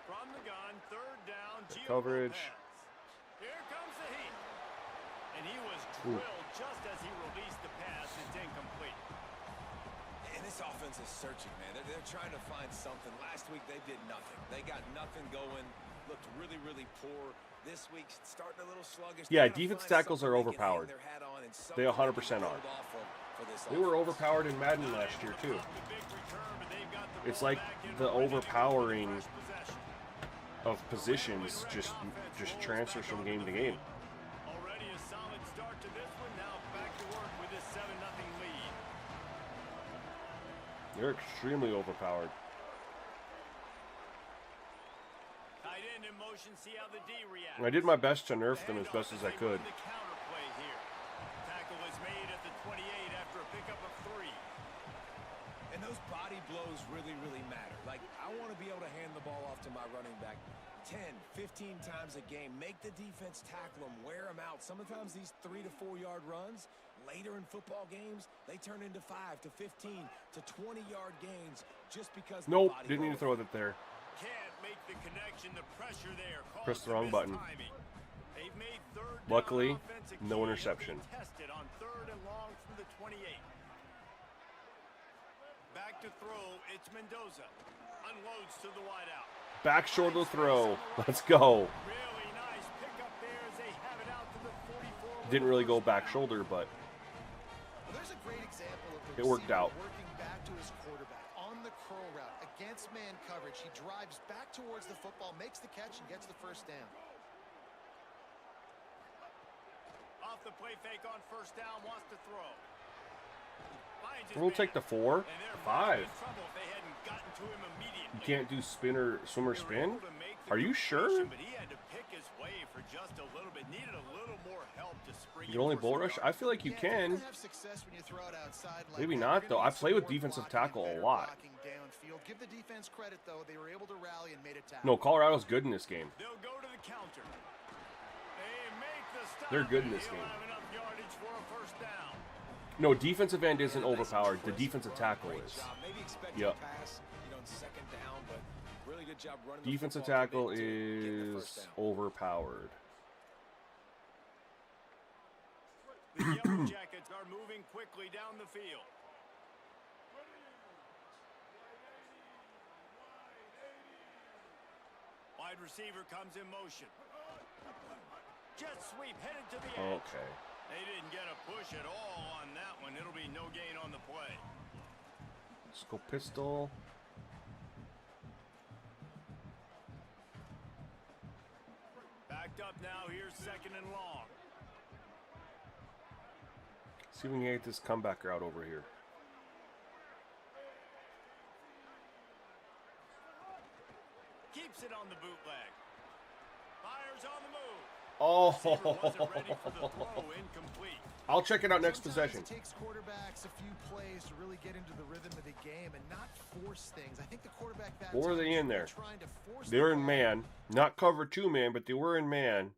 From the gun, 3rd down, The Gio coverage. Lopez. Here comes the heat. And he was Ooh. drilled just as he released the pass. It's incomplete. And this offense is searching, man. They're trying to find something. Last week they did nothing. They got nothing going. looked really, really poor this week. Starting a little sluggish. Yeah, They gotta defense find tackles something are they can hang overpowered. their hat on and They something 100% can are. build off of for this They were offense. overpowered in Madden last year too. It's like the overpowering of positions just transfers from game to game. Already a solid start to this one. Now back to work with this 7-0 lead. They're extremely overpowered. Tight end in motion, see how the D reacts. I did my best to nerf them as best as I could. The counterplay here. Tackle is made at the 28 after a pickup of 3. And those body blows really, really matter. Like, I want to be able to hand the ball off to my running back 10, 15 times a game. Make the defense tackle them, wear them out. Sometimes these 3 to 4 yard runs, later in football games, they turn into 5 to 15 to 20 yard gains just because Nope, the body didn't need to throw it there. Can't make the connection, the pressure there. Pressed the wrong button. They've made third down Luckily, offense a no key as interception. they tested on 3rd and long from the 28. Back to throw, it's Mendoza. Unloads to the wideout. Back shoulder throw. Let's go. Really nice pickup there as they have it out to the 44. Didn't really go back shoulder, but Well, there's a great example of the it worked receiver out. working back to his quarterback on the curl route against man coverage. He drives back towards the football, makes the catch, and gets the first down. Off the play fake on 1st down, wants to throw. Finds his We'll man. take the 4, And they're 5. in trouble if they hadn't gotten to him immediately. You can't do spinner, swimmer, They were spin? able to make the Are you sure? completion, But he had to pick his way for just a little bit. Needed a little more help to spring. You can only it for bull some rush? yards. I feel like you Yeah, you're can. gonna have success when you throw it outside like Maybe that. not, You're though. gonna I need play some with more defensive blocking and tackle a better lot. blocking downfield. Give the defense credit, though. They were able to rally and made a tackle. No, Colorado's good in this game. They'll go to the counter. They make the stop. They're good in this He'll game. have enough yardage for a 1st down. No, defensive end isn't overpowered. The defensive tackle Great is. job. Maybe expect Yep. a pass, on 2nd down, but really good job running the Defensive football, tackle committing to getting the is 1st down. overpowered. The Yellow Jackets are moving quickly down the field. Wide receiver comes in motion. Jet sweep headed to the edge. Okay. They didn't get a push at all on that one. It'll be no gain on the play. Let's go pistol. Backed up now. Here's 2nd and long. See if we can get this comeback route over here. Keeps it on the bootleg. Fires on the move. Oh, Receiver wasn't ready for the throw. Incomplete. I'll check it out next Sometimes possession. It takes quarterbacks a few plays to really get into the rhythm of the game and not force things. I think the quarterback that What were time they was in there? trying to force They the were in ball. man, not cover 2 man, but they were in man.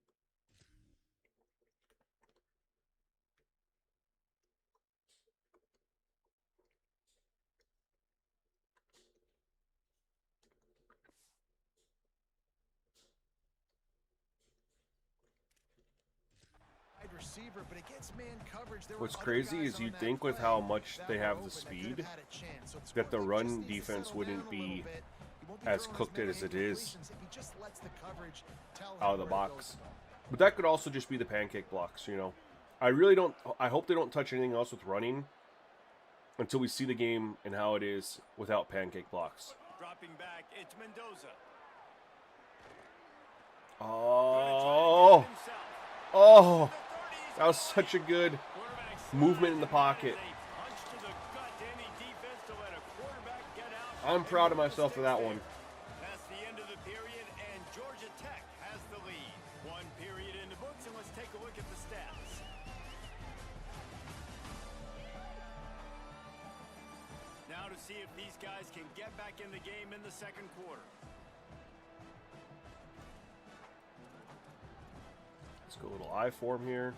Wide receiver, but against man coverage, there were What's other crazy guys is on you'd that think with play how much that they were have the open that could speed, have had a chance. So that the Sparky run just needs to defense settle wouldn't down a little be bit. He won't be as throwing cooked many as it is incompletions if he just lets the coverage tell him out of the where to go box. with the ball. But that could also just be the pancake blocks, you know. I really don't. I hope they don't touch anything else with running until we see the game and how it is without pancake blocks. Dropping back, it's Mendoza. Oh, oh, that was such a good movement in the pocket. I'm proud of myself for that one. That's the end of the period, and Georgia Tech has the lead. 1 period in the books, and let's take a look at the stats. Now to see if these guys can get back in the game in the 2nd quarter. Let's go a little I form here.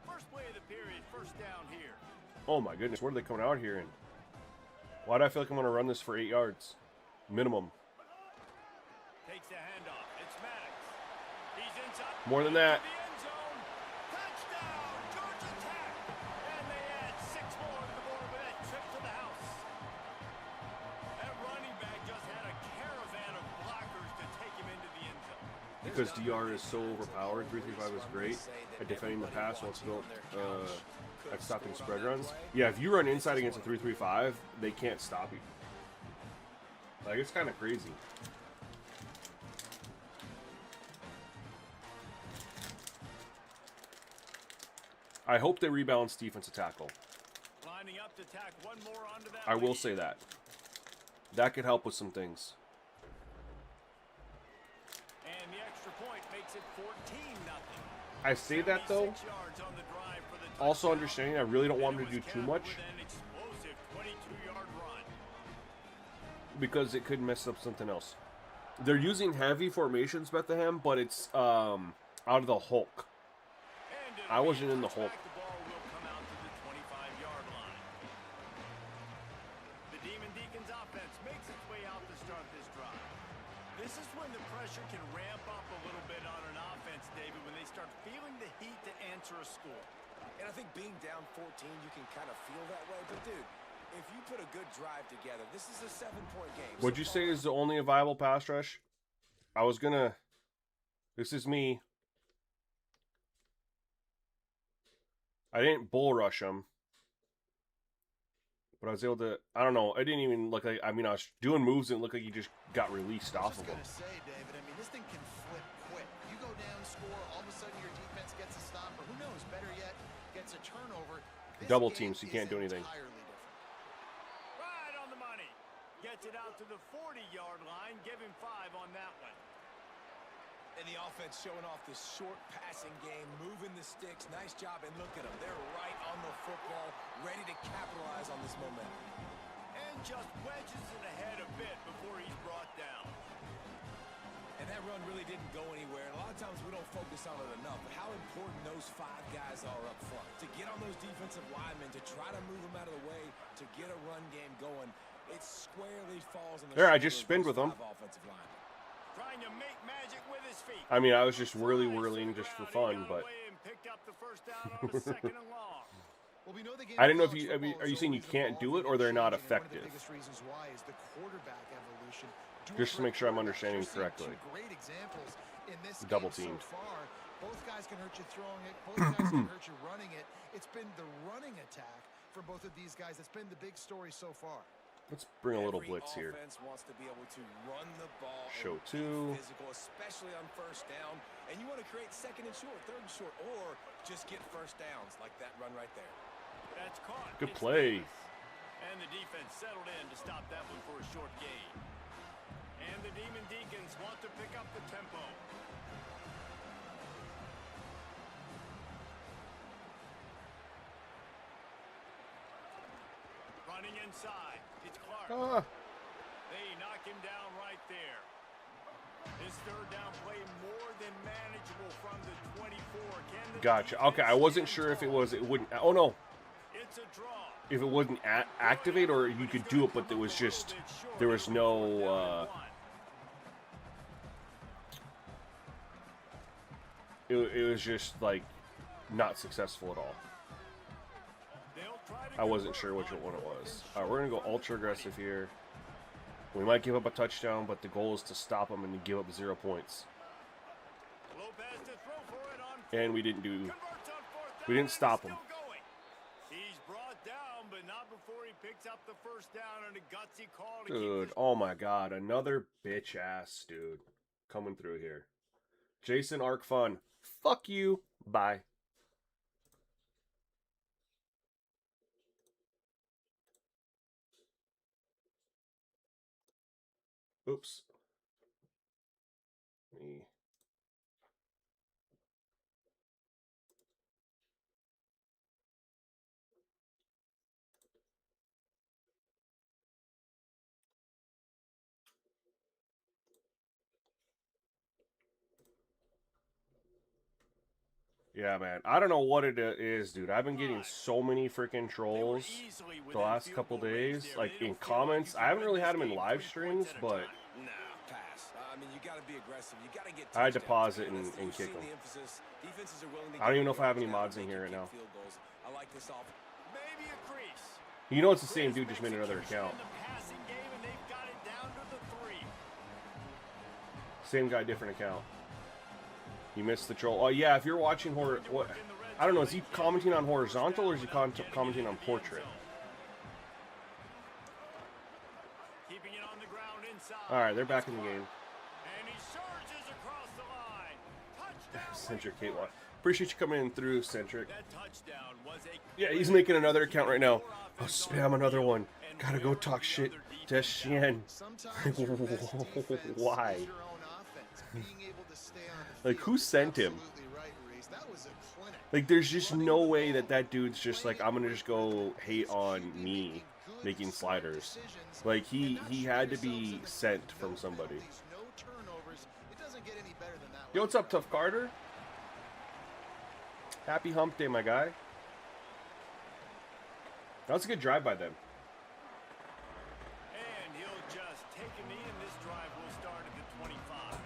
First play of the period, 1st down here. Oh my goodness, what are they coming out here in? Why do I feel like I'm going to run this for 8 yards? Minimum. Takes the handoff. It's Maddox. He's inside. More than that. To the end zone. Touchdown, Georgia Tech. And they add 6 more to the board with that trip to the house. That running back just had a caravan of blockers to take him because DR is so overpowered. 335 is great at defending the pass once built at stopping spread runs. Yeah, if you run inside against a 335, they can't stop you. Like, it's kind of crazy. I hope they rebalance defensive tackle. Lining up to tack one more onto that I will lead. say that. That could help with some things. And the extra point makes it 14-0. I say that, though, 76 yards on the drive for the also touchdown. understanding I really don't want them to do too much, With an explosive 22-yard run. because it could mess up something else. They're using heavy formations, Bethlehem, but it's out of the Hulk. And I wasn't in the Hulk. The ball will come out to the 25-yard line. The Demon Deacons offense makes its way out to start this drive. This is when the pressure can ramp up a little bit on an offense, David, when they start feeling the heat to answer a score. And I think being down 14, you can kind of feel that way. But, dude, if you put a good drive together, this is a 7-point game. What'd you say is the only viable pass rush? I was gonna... This is me. I didn't bull rush him. But I was able to... I don't know. It didn't even look like... I mean, I was doing moves and it looked like he just got released off of him. I was just going to say, David, I mean, this thing can flip quick. You go down, score, all of a sudden your defense gets a stop, or who knows, better yet, gets a turnover. This Double game team, so you can't is do anything. entirely different. Right on the money. Gets it out to the 40-yard line. Give him 5 on that one. And the offense showing off this short passing game, moving the sticks. Nice job, and look at them. They're right on the football, ready to capitalize on this momentum. And just wedges it ahead a bit before he's brought down. And that run really didn't go anywhere. And a lot of times we don't focus on it enough, but how important those 5 guys are up front. To get on those defensive linemen, to try to move them out of the way, to get a run game going, it squarely falls on the There, I just shoulders spinned with of him. those 5 offensive linemen. Trying to make magic with his feet. I mean, I was just whirling just for fun, but... Picked up the first down on the second and long. Well, we know the game I didn't know if of you... college I mean, football are you is saying you always can't do it, evolving or and they're not changing, and one of effective? the biggest reasons why is the quarterback evolution. Just to make sure I'm understanding We're seeing correctly. 2 great examples in this Double game teamed. so far. Both guys can hurt you throwing it. Both guys can hurt you running it. It's been the running attack for both of these guys that's been the big story so far. Let's bring a little Every blitz here. offense wants to be able to run the ball. Show and be 2. Physical, especially on first down. And you want to create second and short, third and short, or just get first downs like that run right there. That's caught. Good It's play. nice. And the defense settled in to stop that one for a short gain. And the Demon Deacons want to pick up the tempo. Running inside. It's Clark. Ah, They knock him down right there. This third down play more than manageable from the 24. Can the gotcha. Okay, I defense wasn't stand sure if it tall? was... It wouldn't... Oh, no. It's a draw. If it wouldn't activate, or you could do it, but there was just... There was no... It was just, like, not successful at all. I wasn't sure which one it was. All right, we're going to go ultra aggressive here. We might give up a touchdown, but the goal is to stop them and to give up 0 points. And we didn't do... We didn't stop him. He's brought down, but not before he picks up the first down on a gutsy call to Dude, oh my god, another bitch ass dude coming through here. Jason Arc Fun. Fuck you. Bye. Oops. Me. Yeah, man. I don't know what it is, dude. I've been getting so many freaking trolls the last couple days. Like, in comments. I haven't really had them in live streams, but... Nah, pass. I mean, you got to be aggressive. You got to get I had to touchdowns. pause it and You've kick seen them. the emphasis. Defenses are willing to I don't give even know if you I have any touchdowns, mods in make here you right now. kick field goals. I like this off. maybe a crease. You know it's the same dude, just made another account. In the passing game, and they've got it down to the 3. Same guy, different account. He missed the troll. Oh yeah, if you're watching what? I don't know. Is he commenting on horizontal or is he commenting on portrait? Keeping it on the ground inside. All right, they're back in the game. And he surges across the line. Touchdown. Centric Kate Watt. Appreciate you coming in through, Centric. That touchdown was a Yeah, he's making another account right now. I'll spam another one. Gotta go talk shit to Shen. Sometimes your best defense Why? is your own offense. Being able to stay on the Like, field who is sent him? absolutely right, Reese. That was a clinic. Like, there's just no way that dude's just like, I'm gonna just go hate on me making sliders. Like, he had to be sent from somebody. No turnovers. It doesn't get any better than that. Yo, what's up, Tough Carter? Happy hump day, my guy. That was a good drive by them. And he'll just take a knee, and this drive will start at the 25.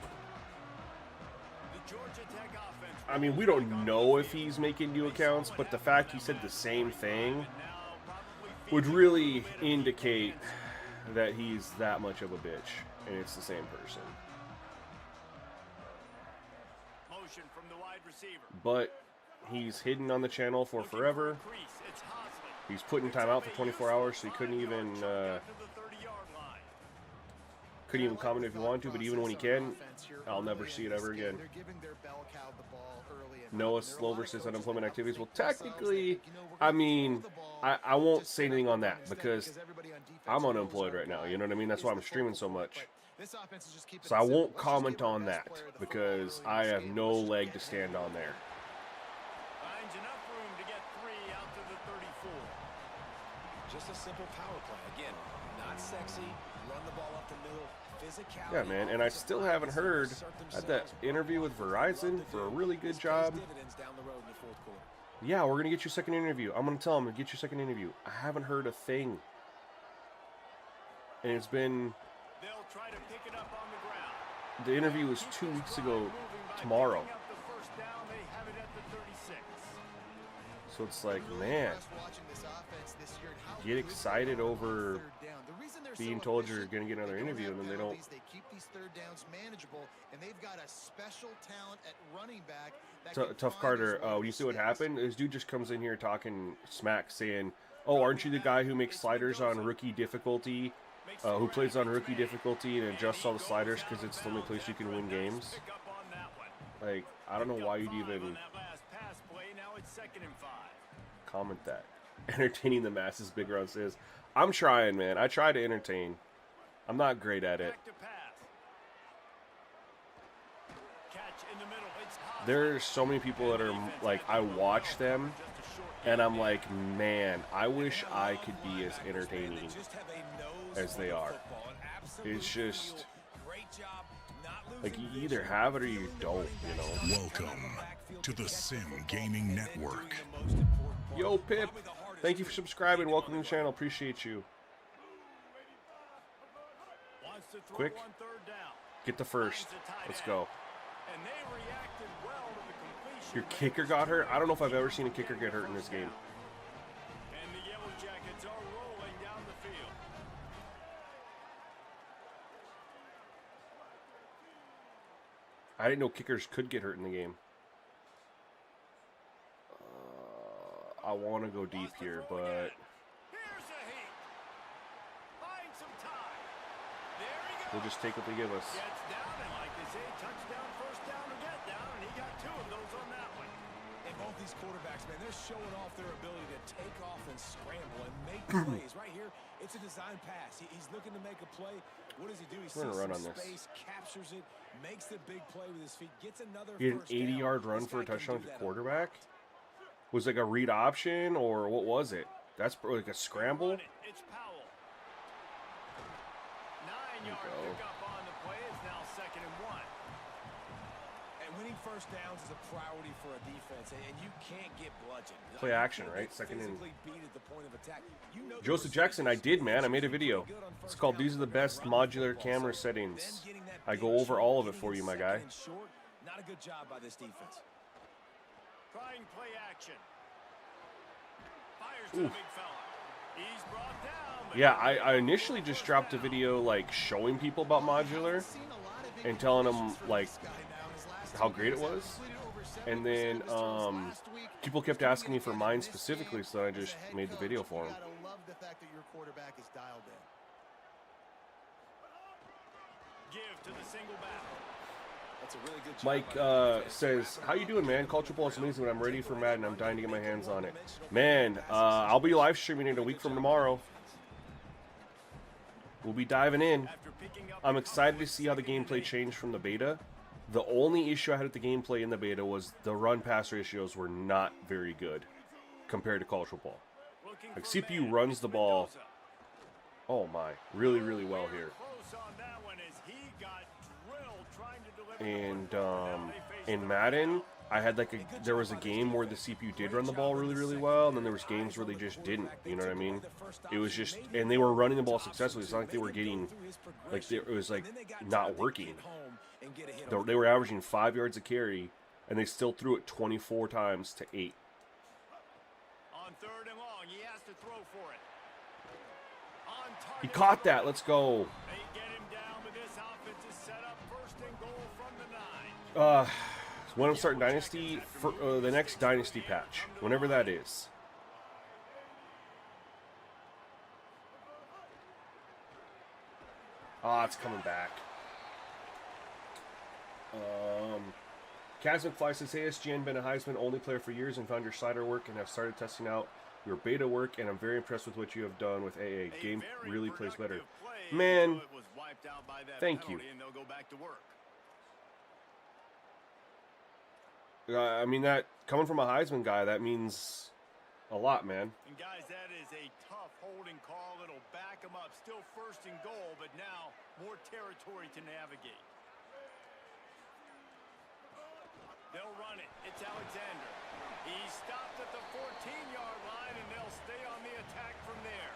The Georgia Tech offense. I mean, we don't know if he's making new accounts, but the fact he said the same thing would really indicate that he's that much of a bitch, and it's the same person. Motion from the wide receiver. But he's hidden on the channel for forever. He's put in timeout for 24 hours, so he couldn't even comment if he wanted to. But even when he can, I'll never see it ever again. Noah Slover says unemployment activities. Well, technically, I mean, I won't say anything on that because I'm unemployed right now. You know what I mean? That's why I'm streaming so much. So I won't comment on that because I have no leg to stand on there. Finds enough room to get 3 out to the 34. Just a simple power play. Again, not sexy. Run the ball up the middle. Physicality. Yeah, man, and I still haven't heard. I had that interview with Verizon for a really good job. Yeah, we're going to get your second interview. I'm going to tell them to get your second interview. I haven't heard a thing. And it's been... They'll try to pick it up on the ground. The interview was 2 weeks ago tomorrow. So it's like, man, get excited over being told you're going to get another interview and then they don't. They keep these third downs manageable, and they've got a special talent at running back. That Tough Carter, when you see what happened, this dude just comes in here talking smack, saying, "Oh, aren't you the guy who makes sliders on rookie difficulty? Who plays on rookie difficulty and adjusts all the sliders because it's the only place you can win games?" Like, I don't know why you'd even comment that. Entertaining the masses, Big Ron says. I'm trying, man. I try to entertain. I'm not great at it. There's so many people that are like, I watch them and I'm like, man, I wish I could be as entertaining as they are. It's just like, you either have it or you don't, you know. Welcome to the Simgamingnetwork. Yo, Pip, thank you for subscribing. Welcome to the channel. Appreciate you. Quick, get the first. Let's go. Your kicker got hurt? I don't know if I've ever seen a kicker get hurt in this game. And the Yellow Jackets are rolling down the field. I didn't know kickers could get hurt in the game. I want to go deep here, but Here's a heat. Find some time. There he goes. we'll just take what they give us. Gets down, and like they say, touchdown, first down, or get down, and he got 2 of those on that one. And both these quarterbacks, man, they're showing off their ability to take off and scramble and make plays. Right here, it's a design pass. He's looking to make a play. What does he do? He sees We're gonna run some on this. space, captures it, makes the big play with his feet, gets another He had an first down. 80-yard run This for a guy can touchdown do to that quarterback. Was it like a read option or what was it? That's like a scramble. It's Powell. 9-yard There you go. pickup on the play. It's now 2nd and 1. And winning first downs is a priority for a defense, and you can't get bludgeoned. Play You action, can't right? get Second and- physically beat at the point of attack. You know the Joseph receivers Jackson, I did, man. I made a video. good on It's first called down. These Are the Best Modular Camera Settings. Then getting that I big go over chunk, all of it getting for you, my second guy. and short. Not a good job by this defense. Trying play action. Fires to the Oof. big fella. He's brought down. but Yeah, I initially just dropped a video like showing people about modular and telling them like how great it was. And then people kept asking me for mine specifically, so I just made the video for them. Give to the single back. That's a really good job. Mike says, "How you doing, man? Culture Ball is amazing. When I'm ready for Madden, I'm dying to get my hands on it. Man, I'll be live streaming it a week from tomorrow. We'll be diving in. I'm excited to see how the gameplay changed from the beta. The only issue I had with the gameplay in the beta was the run-pass ratios were not very good compared to Culture Ball. Like, CPU runs the ball, oh my, really, really well here. And in Madden, I had like there was a game where the CPU did run the ball really, really well, and then there was games where they just didn't. You know what I mean? It was just, and they were running the ball successfully. It's not like they were getting, like it was like not working. They were averaging 5 yards a carry, and they still threw it 24 times to 8. On 3rd and long, he has to throw for it. He caught that. Let's go. They get him down, but this offense is set up 1st and goal from the 9. When I'm starting Dynasty, for the next Dynasty patch, whenever that is. It's coming back. Kaz McFly says, "Hey, SGN, been a Heisman only player for years and found your slider work and have started testing out your beta work, and I'm very impressed with what you have done with AA. Game really plays better." Man, thank you. I mean, that coming from a Heisman guy, that means a lot, man. And guys, that is a tough holding call. It'll back him up. Still 1st and goal, but now more territory to navigate. They'll run it. It's Alexander. He's stopped at the 14-yard line, and they'll stay on the attack from there.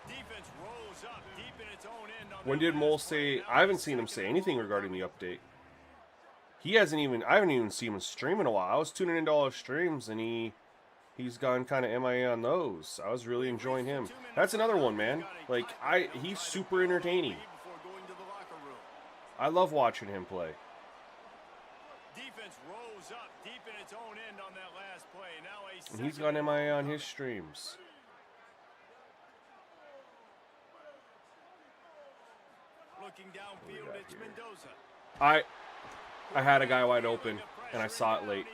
Defense rolls up deep in its own end. When did Mole say? I haven't seen him say anything regarding the update. He hasn't even. I haven't even seen him stream in a while. I was tuning into all his streams, and he's gone kind of MIA on those. I was really enjoying him. That's another one, man. Like he's super entertaining. I love watching him play. Defense rolls up deep in its own end on that last play. Now And he's gone MIA on his streams. Looking downfield, it's Mendoza. I had a guy wide open, and I saw it late.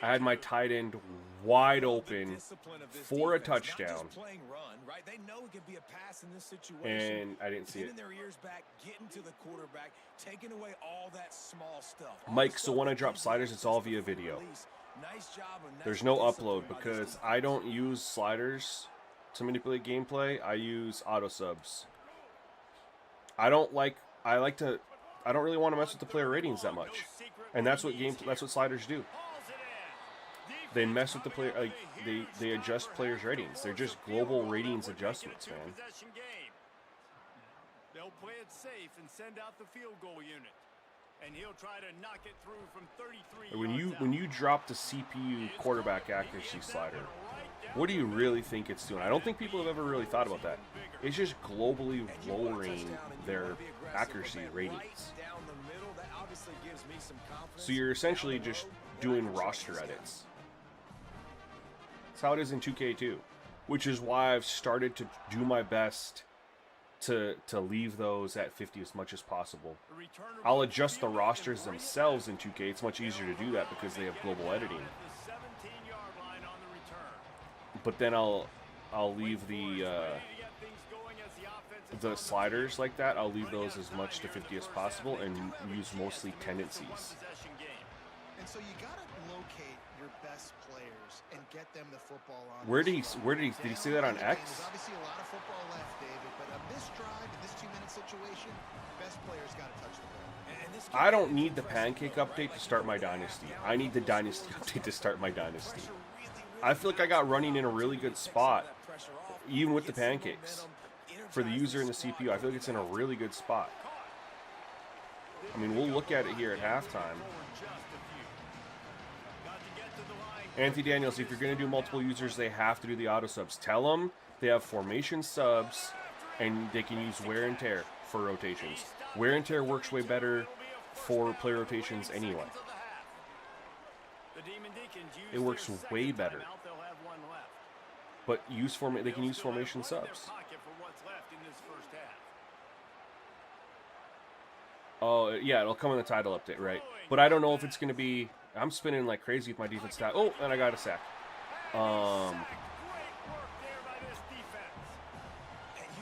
I had my tight end wide open for a touchdown, and I didn't see it. Mike, so when I drop sliders, it's all via video. There's no upload because I don't use sliders to manipulate gameplay. I use auto subs. I don't really want to mess with the player ratings that much, and that's what sliders do. They mess with the player, like they adjust players' ratings. They're just global ratings adjustments, man. They'll play it safe and send out the field goal unit, and he'll try to knock it through from 33. When you drop the CPU quarterback accuracy slider, what do you really think it's doing? I don't think people have ever really thought about that. It's just globally lowering their accuracy ratings. So you're essentially just doing roster edits. That's how it is in 2K2, which is why I've started to do my best to leave those at 50 as much as possible. I'll adjust the rosters themselves in 2K. It's much easier to do that because they have global editing. But then I'll leave the sliders like that. I'll leave those as much to 50 as possible and use mostly tendencies. And so you gotta locate your best players and get them the football on. Did he say that on X? There's obviously a lot of football left, David, but on this drive, in this 2-minute situation, best players gotta touch the ball. I don't need the pancake update to start my dynasty. I need the dynasty update to start my dynasty. I feel like I got running in a really good spot, even with the pancakes. For the user and the CPU, I feel like it's in a really good spot. I mean, we'll look at it here at halftime. Anthony Daniels, if you're going to do multiple users, they have to do the auto subs. Tell them they have formation subs, and they can use wear and tear for rotations. Wear and tear works way better for player rotations anyway. It works way better. But they can use formation subs. Oh, yeah, it'll come in the title update, right? But I don't know if it's going to be... I'm spinning like crazy with my defense stat. Oh, and I got a sack.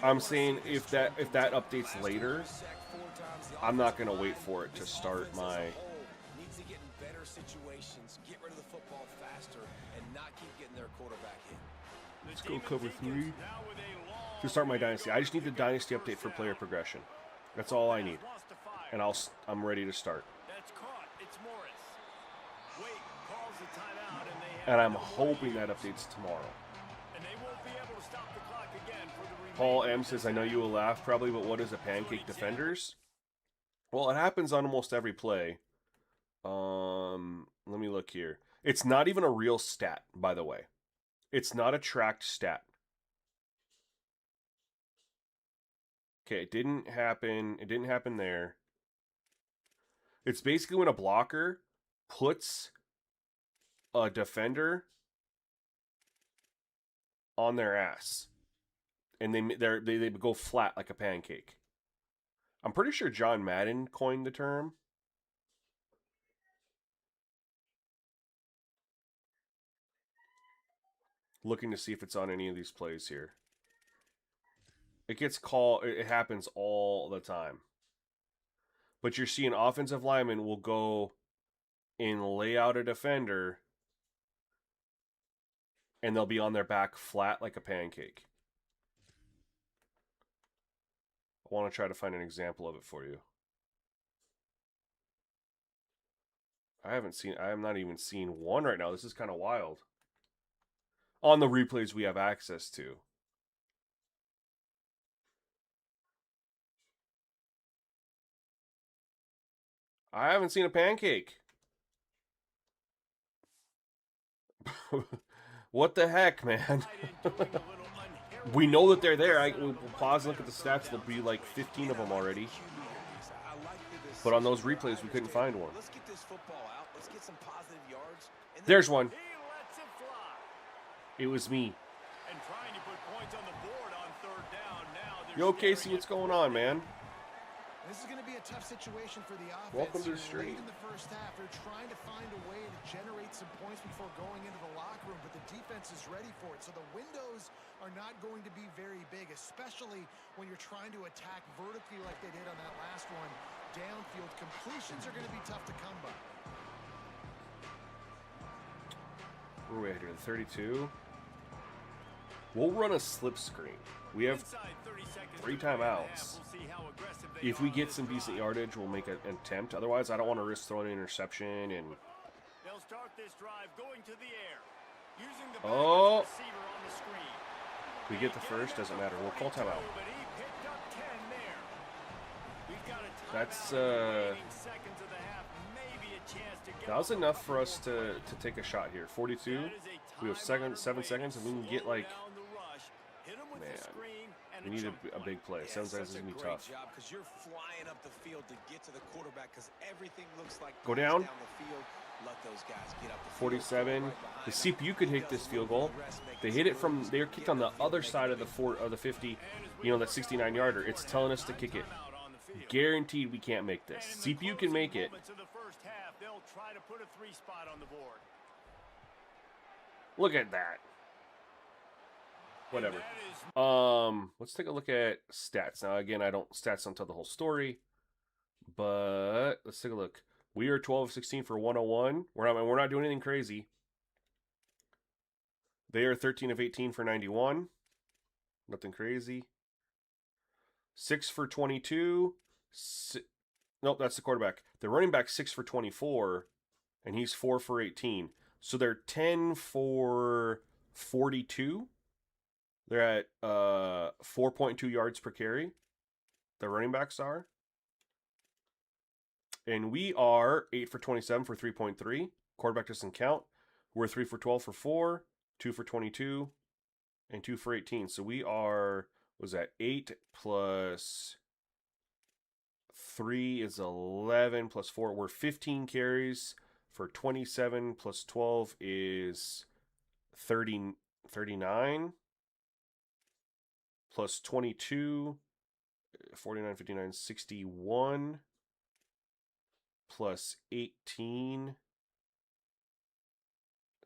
I'm saying if that updates later, I'm not going to wait for it to start my... Needs to get in better situations, get rid of the football faster, and not keep getting their quarterback hit. Let's go cover 3 to start my dynasty. I just need the dynasty update for player progression. That's all I need, and I'm ready to start. And I'm hoping that updates tomorrow. Paul M says, I know you will laugh probably, but what is a pancake defenders? Well, it happens on almost every play. Let me look here. It's not even a real stat, by the way. It's not a tracked stat. Okay, it didn't happen. It didn't happen there. It's basically when a blocker puts a defender on their ass, and they go flat like a pancake. I'm pretty sure John Madden coined the term. Looking to see if it's on any of these plays here. It gets called. It happens all the time. But you're seeing offensive linemen will go and lay out a defender, and they'll be on their back flat like a pancake. I want to try to find an example of it for you. I am not even seeing one right now. This is kind of wild. On the replays we have access to. I haven't seen a pancake. What the heck, man? We know that they're there. We'll pause and look at the stats. There'll be like 15 of them already. But on those replays, we couldn't find one. There's one. It was me. Yo, Casey, what's going on, man? This is going to be a tough situation for the offense. Welcome to the stream. Late in the first half, they're trying to find a way to generate some points before going into the locker room, but the defense is ready for it. So the windows are not going to be very big, especially when you're trying to attack vertically like they did on that last one. Downfield completions are going to be tough to come by. Where are we at here? 32. We'll run a slip screen. We have 3 timeouts. If we get some decent yardage, we'll make an attempt. Otherwise, I don't want to risk throwing an interception. And they'll start this drive going to the air. Using the oh, receiver on the screen. We get the first. Doesn't matter. We'll call timeout. That's that was enough for us to take a shot here. 42. We have 7 seconds, and we can get like. Man, we need a big play. 7 seconds is going to be tough. Go down. 47. The CPU could hit this field goal. They hit it from, they're kicked on the other side of the 50, you know, that 69-yarder. It's telling us to kick it. Guaranteed we can't make this. CPU can make it. Look at that. Whatever. Let's take a look at stats. Now, again, stats don't tell the whole story, but let's take a look. We are 12 of 16 for 101. We're not doing anything crazy. They are 13 of 18 for 91. Nothing crazy. 6 for 22. Nope, that's the quarterback. The running back 6 for 24, and he's 4 for 18. So they're 10 for 42. They're at 4.2 yards per carry. The running backs are. And we are 8 for 27 for 3.3. Quarterback doesn't count. We're 3 for 12 for 4, 2 for 22, and 2 for 18. So we are, was that 8 plus 3 is 11 plus 4. We're 15 carries for 27 plus 12 is 39 plus 22, 49, 59, 61 plus 18,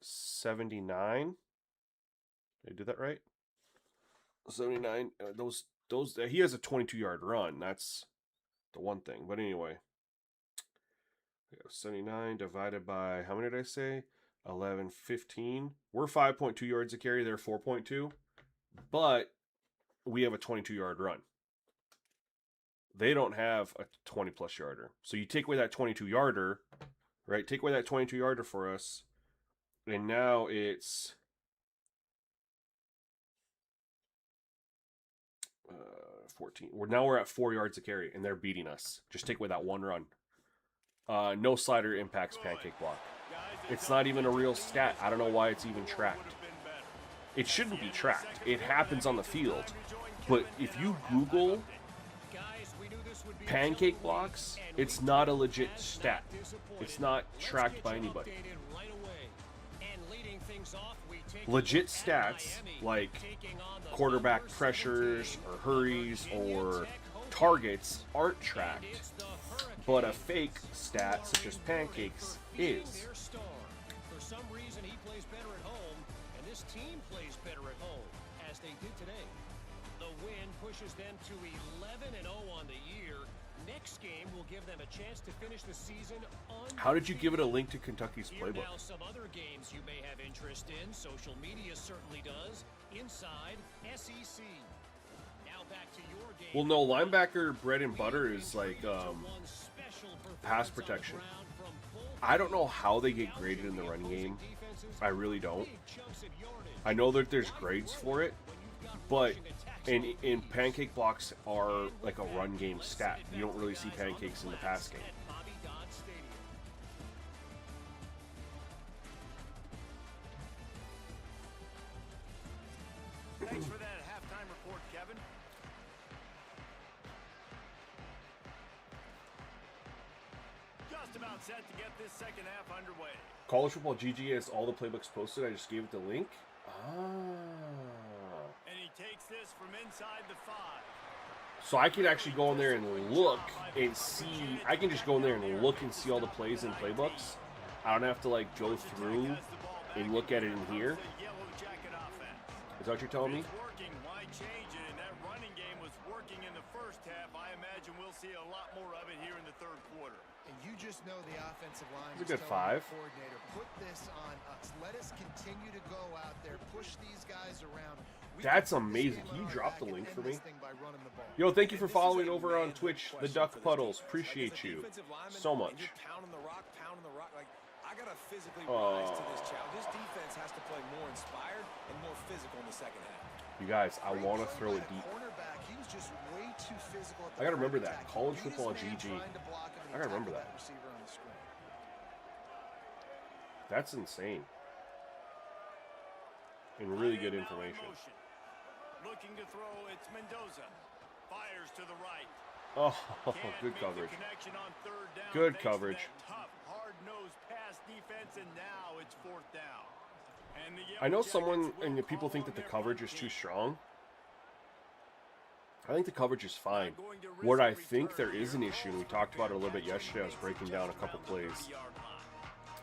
79. Did I do that right? 79. Those he has a 22-yard run. That's the one thing. But anyway, 79 divided by, how many did I say? 11, 15. We're 5.2 yards a carry. They're 4.2. But we have a 22-yard run. They don't have a 20-plus yarder. So you take away that 22-yarder, right? Take away that 22-yarder for us. And now it's 14. We're at 4 yards a carry, and they're beating us. Just take away that one run. No slider impacts pancake block. It's not even a real stat. I don't know why it's even tracked. It shouldn't be tracked. It happens on the field. But if you Google pancake blocks, it's not a legit stat. It's not tracked by anybody. Legit stats like quarterback pressures or hurries or targets aren't tracked, but a fake stat such as pancakes is. For some reason, he plays better at home, and this team plays better at home, as they did today. The win pushes them to 11-0 on the year. Next game will give them a chance to finish the season undefeated. How did you give it a link to Kentucky's playbook? Now some other games you may have interest in. Social media certainly does. Inside SEC. Now back to your game. Well, no, linebacker bread and butter is like pass protection. I don't know how they get graded in the run game. I really don't. I know that there's grades for it, but in pancake blocks are like a run game stat. You don't really see pancakes in the pass game. Thanks for that halftime report, Kevin. Just about set to get this second half underway. College Football GG has all the playbooks posted. I just gave it the link. And he takes this from inside the 5. So I could actually go in there and look and see. I can just go in there and look and see all the plays in playbooks. I don't have to like go through and look at it in here. Is that what you're telling me? Working, why change it? And that running game was working in the first half. I imagine we'll see a lot more of it here in the third quarter. And you just know the offensive line. It's a good 5. Coordinator, put this on us. Let us continue to go out there, push these guys around. That's amazing. Can you drop the link for me? Yo, thank you for following over on Twitch, the Duck Puddles. Appreciate you so much. I gotta physically rise to this challenge. This defense has to play more inspired and more physical in the second half. You guys, I want to throw it deep. I gotta remember that. College Football GG. I gotta remember that. That's insane. And really good information. Looking to throw, it's Mendoza. Fires to the right. Oh, good coverage. Good coverage. Tough, hard-nosed pass defense, and now it's 4th down. And I know someone and the people think that the coverage is too strong. I think the coverage is fine. What I think there is an issue, and we talked about it a little bit yesterday, I was breaking down a couple plays.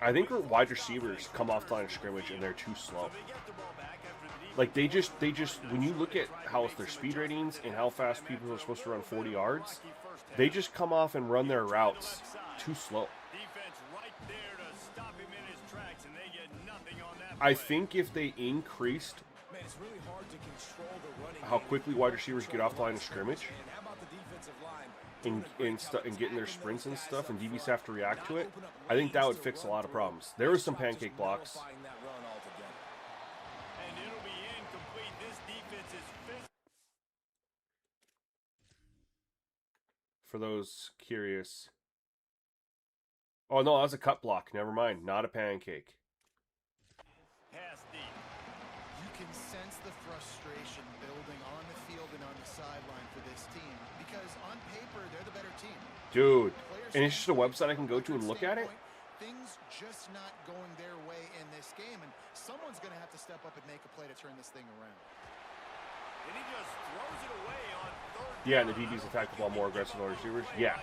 I think wide receivers come off the line of scrimmage and they're too slow. Like they just when you look at how their speed ratings and how fast people are supposed to run 40 yards, they just come off and run their routes too slow. I think if they increased how quickly wide receivers get off the line of scrimmage and getting their sprints and stuff, and DBs have to react to it, I think that would fix a lot of problems. There was some pancake blocks. For those curious. Oh, no, that was a cut block. Never mind. Not a pancake. Pass deep. can sense the frustration building on the field and on the sideline for this team because on paper they're the better team. Dude, and it's just a website I can go to and look at it? Things just not going their way in this game, and someone's going to have to step up and make a play to turn this thing around. And he just throws it away on third Yeah, and the down. DBs attack the ball more aggressive on receivers. Yeah,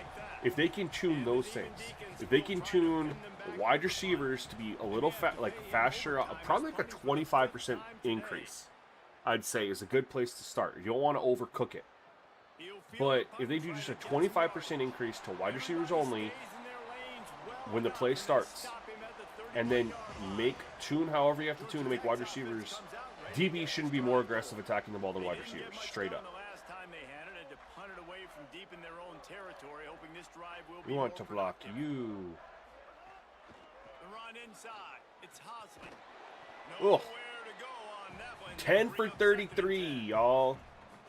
if they can tune those things, if they can tune wide receivers to be a little faster, probably like a 25% increase, I'd say is a good place to start. You don't want to overcook it. But if they do just a 25% increase to wide receivers only when the play starts, and then tune however you have to tune to make wide receivers, DB shouldn't be more aggressive attacking the ball than wide receivers, straight up. We want to block you. Ugh. 10 for 33, y'all.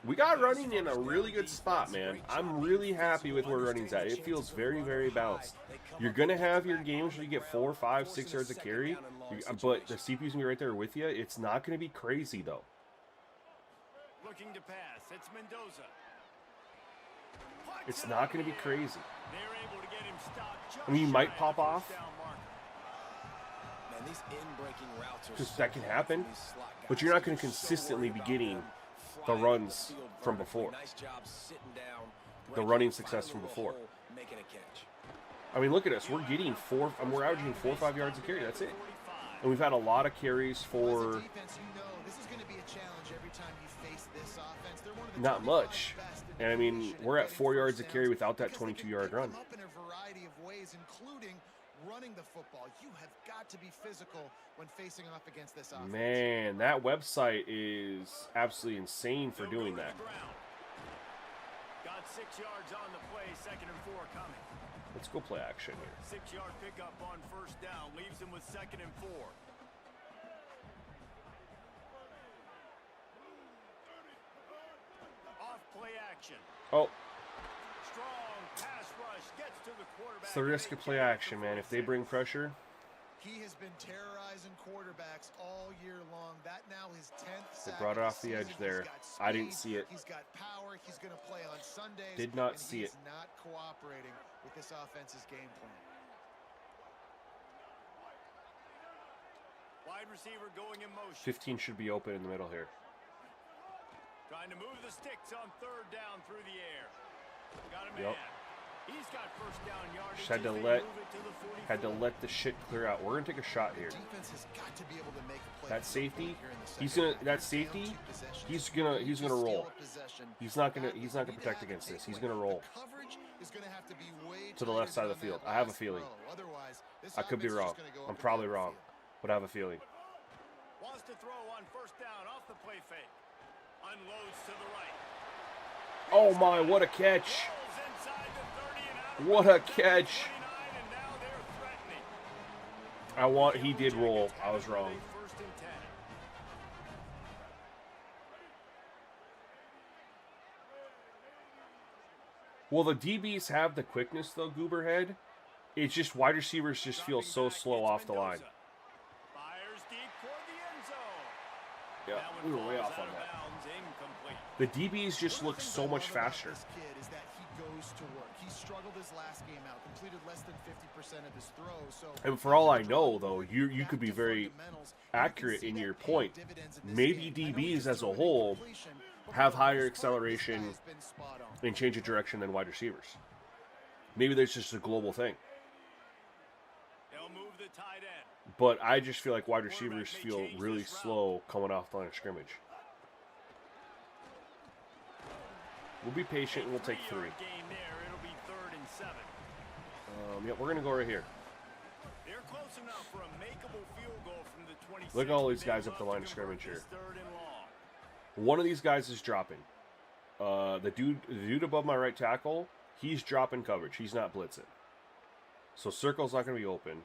We got running in a really good spot, man. I'm really happy with where running's at. It feels very, very balanced. You're going to have your games where you get 4, 5, 6 yards of carry, but the CPU's going to be right there with you. It's not going to be crazy, though. Looking to pass. It's Mendoza. It's not going to be crazy. They're able to get him stopped. I mean, you might pop off, Man, these in-breaking routes are because so that can happen, hard for these slot but guys. you're not going to They're so consistently worried be about getting them the flying runs the field from vertical. before. Nice job sitting down, The breaking, running success finding from a little before. hole, making a catch. I mean, look at us. We're getting we're averaging 4 or 5 yards a carry. That's it. And we've had a lot of carries for As a defense, you know this is going to be a challenge every time you face this offense. They're one of the not 25 much. best in the And I mean, nation we're at getting 4 yards first a carry downs without that because they can 22-yard pick run. them up in a variety of ways, including running the football. You have got to be physical when facing off against this offense. Man, that website is absolutely insane for doing that. Got 6 yards on the play, 2nd and 4 coming. Let's go play action here. 6-yard pickup on first down, leaves him with 2nd and 4. Off play action. Oh, Strong pass rush gets to the quarterback. it's the risk of play action, man. If they bring pressure, He has been terrorizing quarterbacks all year long. That now his 10th They sack brought it of off the edge season. there. He's got I didn't speed, see it. He's got power. He's going to play on Sundays. Did not and see he's it. not cooperating with this offense's game plan. Wide receiver going in motion. 15 should be open in the middle here. Trying to move the sticks on 3rd down through the air. Got a Yep. man. He's got first down yardage. Just had to as they let move it to the 44. had to let the shit clear out. We're gonna take a shot here. Defense has got to be able to make a play. That for the safety, point here in the he's second gonna half. that You're down safety, 2 possessions. he's You gonna need to roll. steal a possession. He's not gonna You he's not need gonna to protect have a against this. He's takeaway. gonna roll. The coverage is going to have to be way To the left tighter side of the on field. that I have a last feeling. throw. Otherwise, this I could be offense is wrong. just gonna go up I'm and probably down the wrong, field. but I have a feeling. Wants to throw on first down off the play fake. Unloads to the right. Oh my, what a catch! Rolls inside the 30 and out of What a catch! 29, and now they're threatening. He did roll. I was wrong. First and 10. Well, the DBs have the quickness though, Gooberhead. It's just wide receivers just feel so slow off the line. Fires deep toward the end zone. Yeah, That we one were way falls off on out of that. bounds, incomplete. The DBs just look so much faster. This kid is that he goes to work. He struggled his last game out, completed less than 50% of his throws. So And for all I know, though, you could be very accurate in your point. Maybe DBs as a whole have higher acceleration and change of direction than wide receivers. Maybe that's just a global thing. They'll move the tight end. But I just feel like wide receivers feel really slow coming off the line of scrimmage. We'll be patient and we'll take 3. Game there. It'll be 3rd and 7. Yeah, we're going to go right here. They're close enough for a makeable field goal from the 26. Look at all these They'd guys up love the line to of scrimmage convert here. this 3rd and long. One of these guys is dropping. The dude above my right tackle, he's dropping coverage. He's not blitzing. So circle's not going to be open.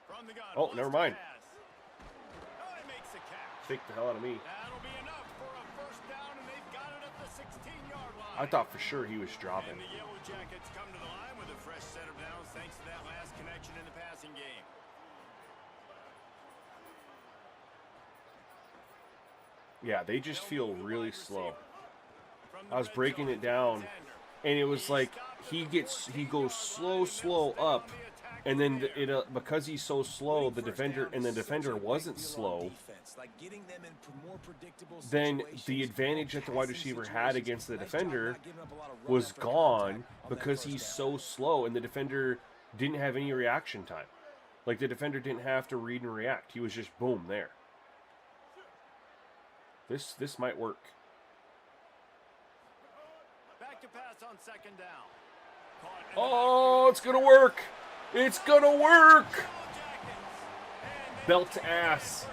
From the gun, Oh, wants never to mind. pass. Oh, he makes the catch. Take the hell out of me. That'll be enough for a first down, and they've got it at the 16-yard line. I thought for sure he was dropping. And the Yellow Jackets come to the line with a fresh set of downs thanks to that last connection in the passing game. Yeah, they just feel really slow. I was breaking it down, and it was like he goes slow up, and then because he's so slow, the defender wasn't slow. Then the advantage that the wide receiver had against the defender was gone because he's so slow, and the defender didn't have any reaction time. Like, the defender didn't have to read and react. He was just boom there. This might work. Back to pass on second down. Oh, it's gonna work. It's gonna work. Belt to ass.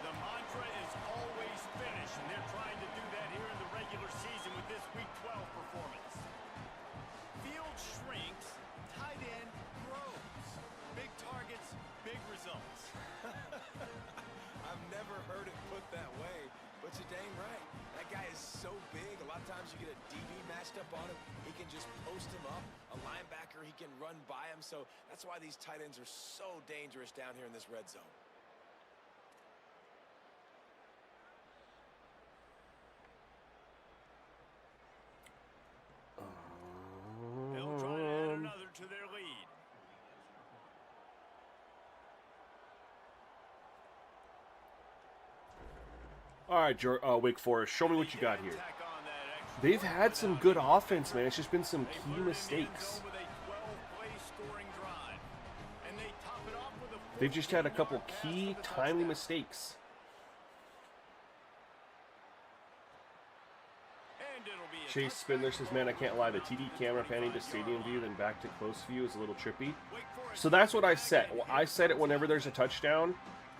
The mantra is always finish, and they're trying to do that here in the regular season with this Week 12 performance. Field shrinks, tight end grows. Big targets, big results. I've never heard it put that way, but you're dang right. That guy is so big. A lot of times you get a DB matched up on him. He can just post him up. A linebacker, he can run by him. So that's why these tight ends are so dangerous down here in this red zone. They'll try to add another to their lead. All right, Wake Forest, show me what you got here. They've had some good offense, man. It's just been some key mistakes. They've just had a couple key, timely mistakes. Chase Spindler says, man, I can't lie. The TD camera panning to stadium view, then back to close view is a little trippy. So that's what I set. I set it whenever there's a touchdown.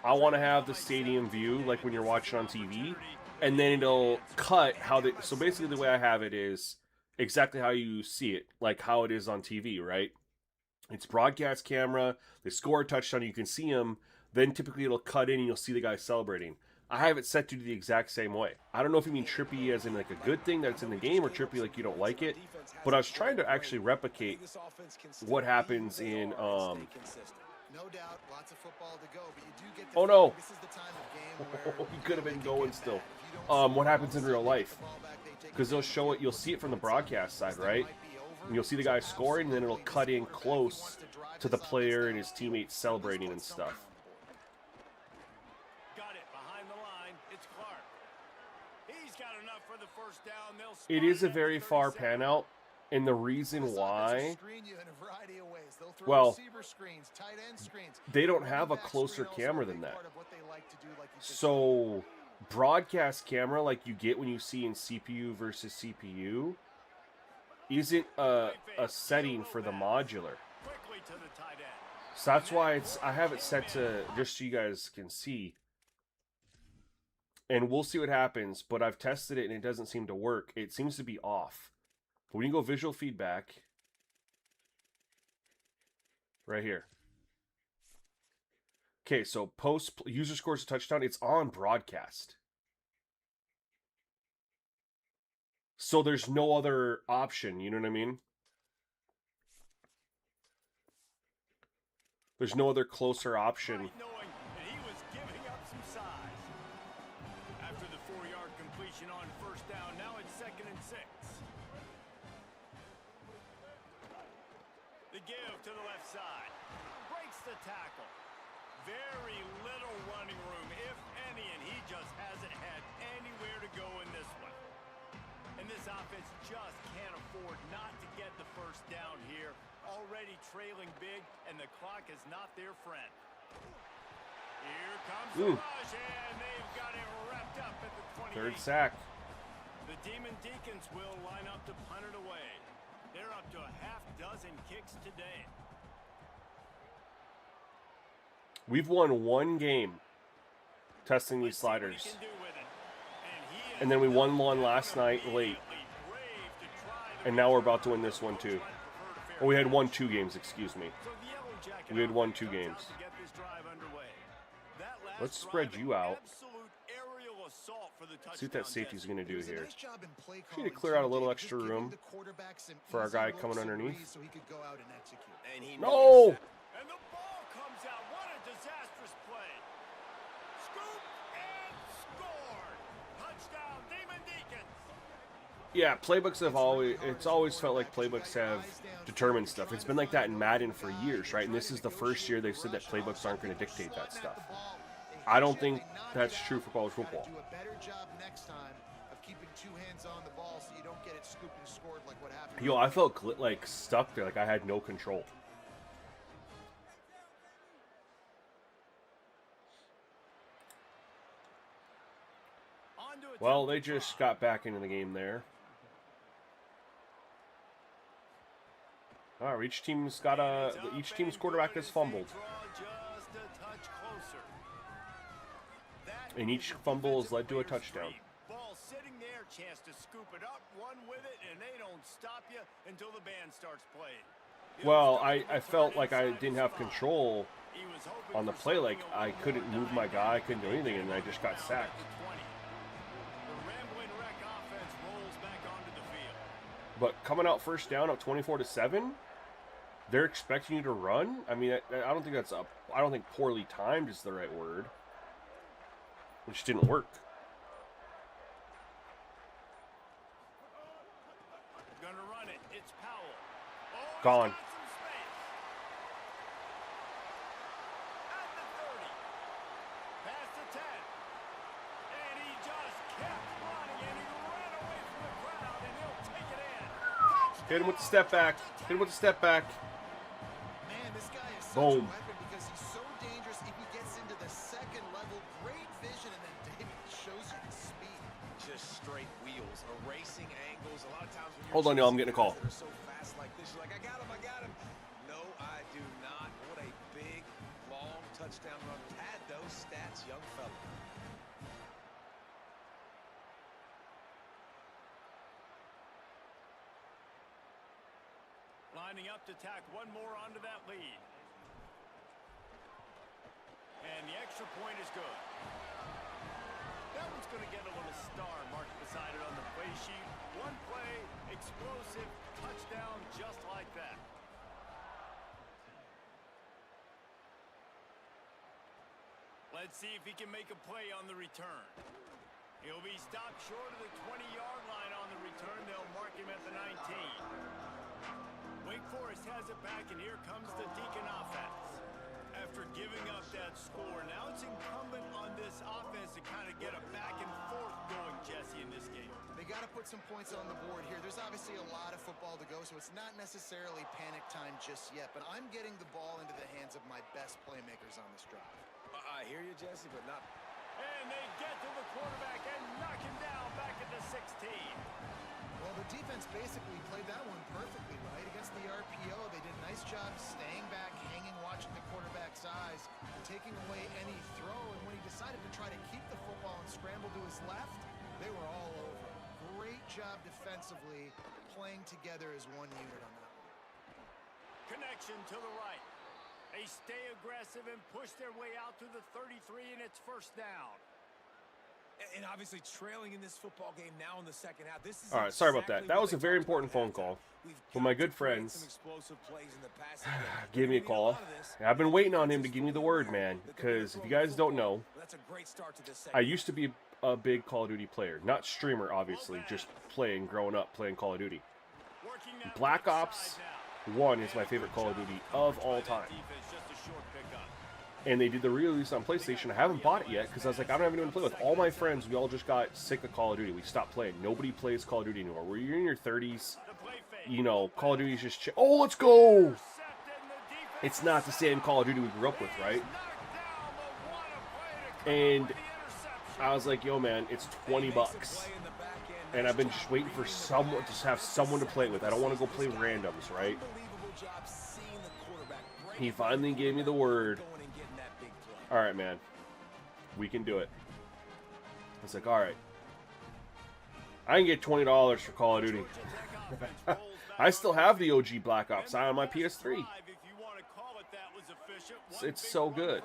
I want to have the stadium view, like when you're watching on TV. And then it'll cut how they... So basically the way I have it is exactly how you see it. Like how it is on TV, right? It's broadcast camera. They score a touchdown. You can see them. Then typically it'll cut in and you'll see the guy celebrating. I have it set to the exact same way. I don't know if you mean trippy as in like a good thing that's in the game or trippy like you don't like it. But I was trying to actually replicate what happens in... No doubt, lots of football to go, but you do get Oh no! this is the time of game where He could have been going still. What happens in real life? Because they'll show it, you'll see it from the broadcast side, right? And you'll see the guy scoring, and then it'll cut in close to the player and his teammates celebrating and stuff. Got it behind the line. It's Clark. He's got enough for the first down. It is a very far pan out, and the reason why... Well, they don't have a closer camera than that. So, broadcast camera like you get when you see in CPU versus CPU isn't a setting for the modular. So that's why I have it set to, just so you guys can see. And we'll see what happens, but I've tested it and it doesn't seem to work. It seems to be off. But when you go visual feedback... Right here. Okay, so user scores a touchdown. It's on broadcast. So there's no other option. You know what I mean? There's no other closer option. He was giving up some size. After the 4-yard completion on first down, now it's 2nd and 6. The give to the left side. Breaks the tackle. Very little running room, if any, and he just hasn't had anywhere to go in this one. And this offense just can't afford not to get the first down here. Already trailing big, and the clock is not their friend. Here comes the rush, and they've got him wrapped up at the 28. Third sack. The Demon Deacons will line up to punt it away. They're up to a half-dozen kicks today. We've won one game testing these sliders. And then we won one last night late. And now we're about to win this one too. Well, we had won 2 games, excuse me. We had won 2 games. Let's spread you out. See what that safety's going to do here. We need to clear out a little extra room for our guy coming underneath. No! And the ball comes out. What a disastrous play. Scoop, Yeah, playbooks have it's always felt like playbooks have determined stuff. It's been like that in Madden for years, right? And this is the first year they've said that playbooks aren't going to dictate that stuff. I don't think that's true for college football. Do a better job next time of keeping two hands on the ball so you don't get it scooped and scored like what happened. Yo, I felt like stuck there, like I had no control. Well, they just got back into the game there. All right, each team's quarterback has fumbled. And each fumble has led to a touchdown. Ball sitting there, chance to scoop it up, run with it, and they don't stop you until the band starts playing. Well, I felt like I didn't have control on the play. Like, I couldn't move my guy, I couldn't do anything, and I just got sacked. But coming out first down up 24-7, they're expecting you to run. I mean, I don't think that's I don't think poorly timed is the right word. It just didn't work. Gonna run it. It's Powell. Oh, Gone. At the 30. Past the 10. And he just kept running, and he ran away from the crowd, and he'll take it in. Touchdown. Hit him with the step back. Hit him with the step back. Man, this guy is such Boom. a weapon because he's so dangerous if he gets into the second level. Great vision, and then David shows you the speed. Just straight wheels, erasing angles. A lot of times when you're Hold on, y'all. I'm getting a call. that are so fast like this, you're like, I got him. No, I do not. What a big, long touchdown run. Pad those stats, young fella. Lining up to tack one more onto that lead. And the extra point is good. That one's going to get a little star marked beside it on the play sheet. One play, explosive, touchdown just like that. Let's see if he can make a play on the return. He'll be stopped short of the 20-yard line on the return. They'll mark him at the 19. Wake Forest has it back, and here comes the Deacon offense. After giving up that score, now it's incumbent on this offense to kind of get a back and forth going, Jesse, in this game. They got to put some points on the board here. There's obviously a lot of football to go, so it's not necessarily panic time just yet, but I'm getting the ball into the hands of my best playmakers on this drive. I hear you, Jesse, but not. And they get to the quarterback and knock him down back at the 16. Well, the defense basically played that one perfectly, right? Against the RPO, they did a nice job staying back, hanging, watching the quarterback's eyes, taking away any throw, and when he decided to try to keep the football and scramble to his left, they were all over. Great job defensively, playing together as one unit on that one. Connection to the right. They stay aggressive and push their way out to the 33, and it's first down. And obviously trailing in this football game now in the second half. This is All right, sorry about that. That was a very important phone call. When my good friends gave me a call. I've been waiting on him to give me the word, man, because if you guys don't know, I used to be a big Call of Duty player. Not streamer, obviously, just growing up playing Call of Duty. Black Ops 1 is my favorite Call of Duty of all time. And they did the re-release on PlayStation. I haven't bought it yet because I was like, I don't have anyone to play with. All my friends, we all just got sick of Call of Duty. We stopped playing. Nobody plays Call of Duty anymore. When you're in your 30s, you know, Call of Duty's just... Oh, let's go! It's not the same Call of Duty we grew up with, right? And I was like, yo, man, it's $20. And I've been just waiting for someone to have someone to play with. I don't want to go play randoms, right? He finally gave me the word. All right, man. We can do it. I was like, all right. I can get $20 for Call of Duty. I still have the OG Black Ops on my PS3. It's so good.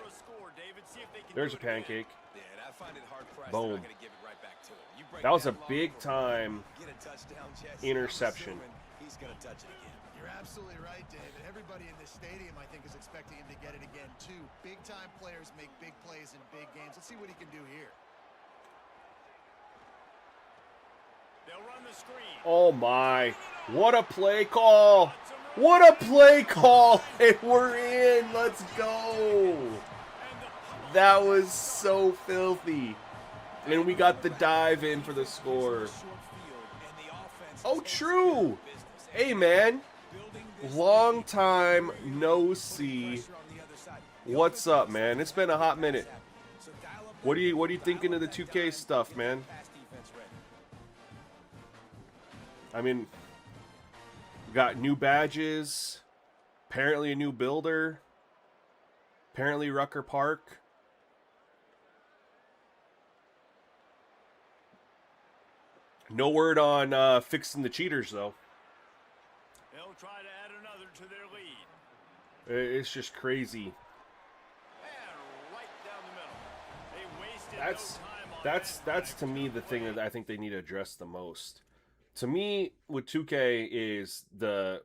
There's a pancake. Boom. That was a big-time interception. You're absolutely right, David. Everybody in this stadium, I think, is expecting him to get it again, too. Big-time players make big plays in big games. Let's see what he can do here. They'll run the screen. Oh my. What a play call. What a play call. And we're in. Let's go. That was so filthy. And we got the dive in for the score. Oh, true. Hey, man. Long time no see. What's up, man? It's been a hot minute. What are you thinking of the 2K stuff, man? I mean, we got new badges. Apparently a new builder. Apparently Rucker Park. No word on fixing the cheaters, though. They'll try to add another to their lead. It's just crazy. And right down the middle. They wasted no time on That's to me the thing that I think they need to address the most. To me, with 2K is the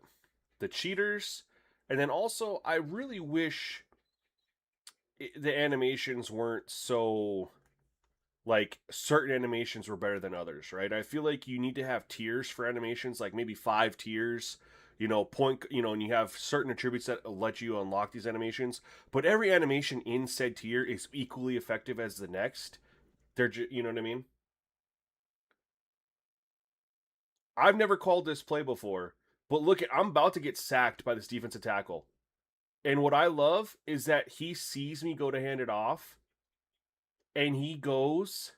cheaters, and then also I really wish the animations weren't so, like, certain animations were better than others, right? I feel like you need to have tiers for animations, like maybe 5 tiers, and you have certain attributes that let you unlock these animations, but every animation in said tier is equally effective as the next. You know what I mean? I've never called this play before, but look, I'm about to get sacked by this defensive tackle. And what I love is that he sees me go to hand it off, and he goes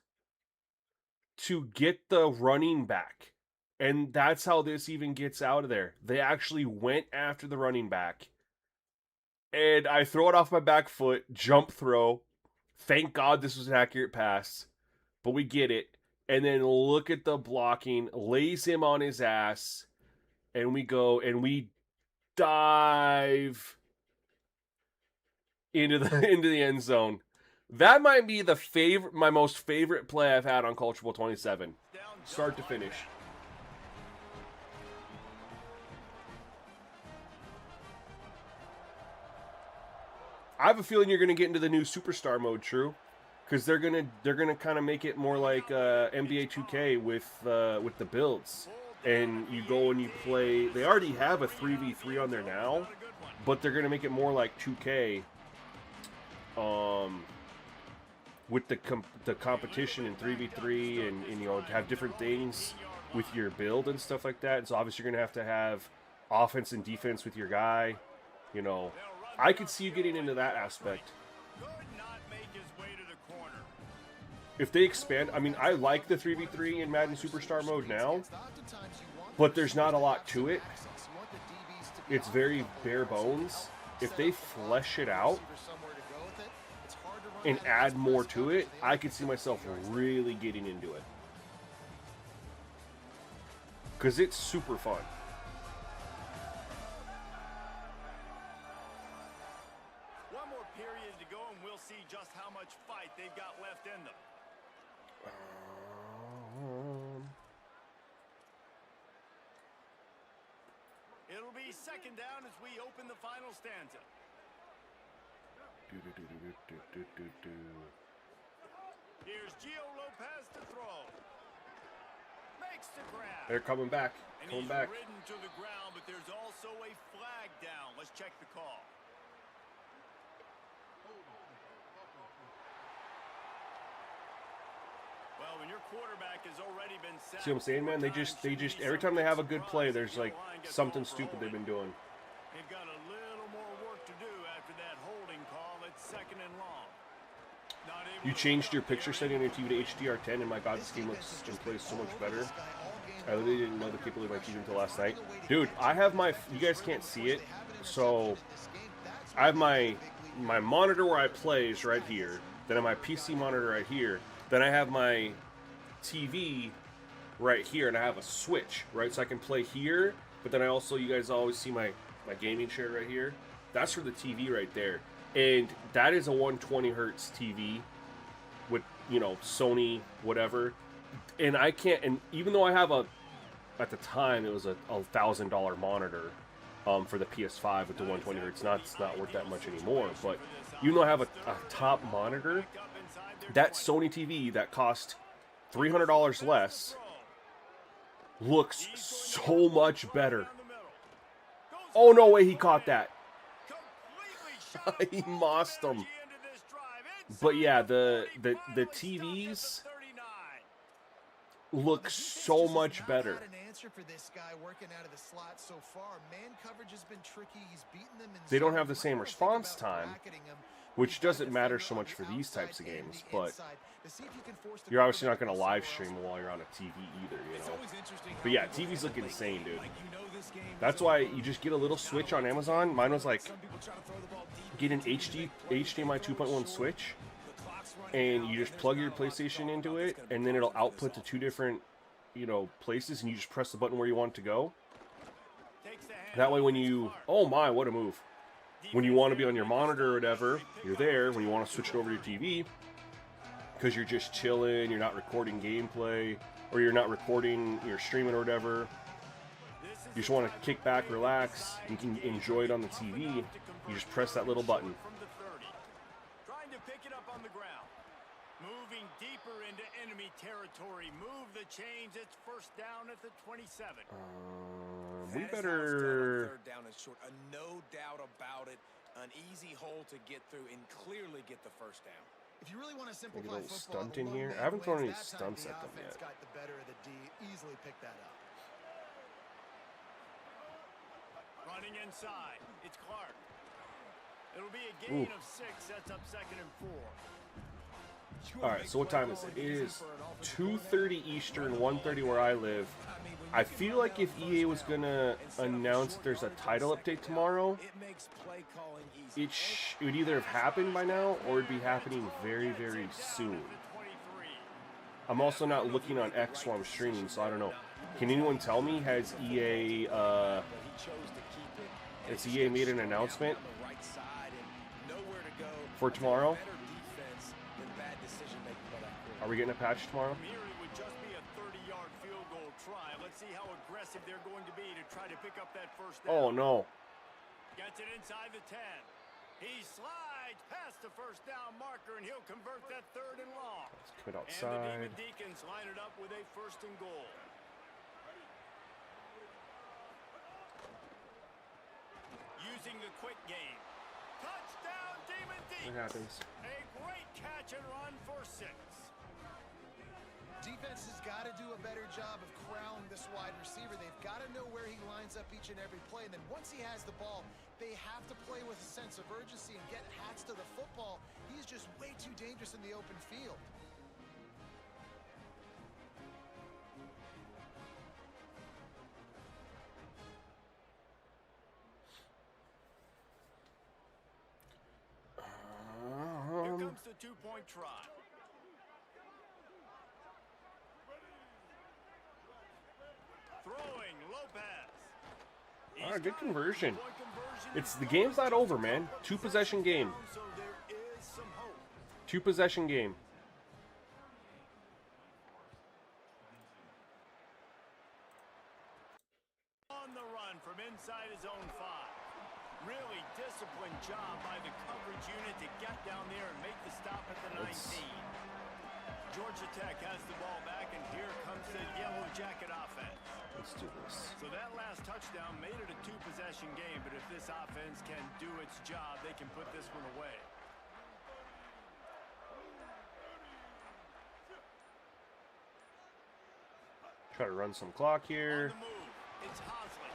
to get the running back. And that's how this even gets out of there. They actually went after the running back. And I throw it off my back foot, jump throw. Thank God this was an accurate pass. But we get it. And then look at the blocking, lays him on his ass, and we go and we dive into the end zone. That might be my most favorite play I've had on College Football 27, start to finish. I have a feeling you're going to get into the new superstar mode, True. Because they're gonna kind of make it more like NBA 2K with the builds, and you go and you play. They already have a 3v3 on there now, but they're gonna make it more like 2K. With the competition in 3v3 and have different things with your build and stuff like that. And so obviously you're gonna have to have offense and defense with your guy. I could see you getting into that aspect. If they expand, I mean, I like the 3v3 in Madden Superstar mode now, but there's not a lot to it. It's very bare bones. If they flesh it out and add more to it, I could see myself really getting into it. Because it's super fun. One more period to go, and we'll see just how much fight they've got left in them. It'll be second down as we open the final stanza. Here's Gio Lopez to throw. Makes the grab. They're coming back. And he's ridden to the ground, but there's also a flag down. Let's check the call. Well, when your quarterback has already been set. See what I'm saying, man? They just every time they have a good play, there's like something stupid they've been doing. They've got a little more work to do after that holding call at second and long. You changed your picture setting on your TV to HDR10, and my God, this game looks and plays so much better. I literally didn't know the capability of my TV until last night. Dude, I have my, you guys can't see it, so I have my monitor where I play is right here. Then I have my PC monitor right here. Then I have my TV right here, and I have a switch, right? So I can play here, but then I also, you guys always see my gaming chair right here. That's for the TV right there. And that is a 120 hertz TV with, Sony, whatever. And I can't, and even though I have at the time, it was a $1,000 monitor for the PS5 with the 120 hertz. It's not worth that much anymore. But even though I have a top monitor, that Sony TV that cost $300 less looks so much better. Oh, no way he caught that. He mossed him. But yeah, the TVs look so much better. They don't have the same response time, which doesn't matter so much for these types of games, but you're obviously not going to live stream while you're on a TV either, you know. But yeah, TVs look insane, dude. That's why you just get a little switch on Amazon. Mine was like, get an HDMI 2.1 switch, and you just plug your PlayStation into it, and then it'll output to two different, you know, places, and you just press the button where you want it to go. That way when you, oh my, what a move. When you want to be on your monitor or whatever, you're there. When you want to switch it over to your TV, because you're just chilling, you're not recording gameplay, or you're not recording, you're streaming or whatever. You just want to kick back, relax, you can enjoy it on the TV. You just press that little button. Trying to pick it up on the ground. Moving deeper into enemy territory. Move the chains. It's first down at the 27. We better... Third down is short. No doubt about it. An easy hole to get through and clearly get the first down. If you really want to simplify Maybe a little football, stunt in here. I haven't thrown any stunts at them yet. yet. Got the better of the D. Easily pick that up. Running inside. It's Clark. It'll be a gain of 6. Sets up 2nd and 4. All right, so what time is it? It is 2:30 Eastern, 1:30 where I live. I feel like if EA was going to announce that there's a title update tomorrow, it would either have happened by now or it'd be happening very, very soon. I'm also not looking on X while I'm streaming, so I don't know. Can anyone tell me, has EA made an announcement for tomorrow? Are we getting a patch tomorrow? Here it would just be a 30-yard field goal try. Let's see how aggressive they're going to be to try to pick up that first down. Oh, no. Gets it inside the 10. He slides past the first down marker, and he'll convert that 3rd and long. Let's come And outside. the Demon Deacons line it up with a 1st and goal. Using the quick game. Touchdown, Demon Deacons. What happens? A great catch and run for 6. Defense has got to do a better job of corralling this wide receiver. They've got to know where he lines up each and every play. And then once he has the ball, they have to play with a sense of urgency and get hats to the football. He's just way too dangerous in the open field. Here comes the 2-point try. Throwing Lopez. All right, good conversion. It's the game's not over, man. 2-possession game. So there is some hope. 2-possession game. On the run from inside his own 5. Really disciplined job by the coverage unit to get down there and make the stop at the 19. Georgia Tech has the ball back, and here comes the Yellow Jacket offense. Let's do this. So that last touchdown made it a 2-possession game, but if this offense can do its job, they can put this one away. Try to run some clock On here. the move, it's Hosley.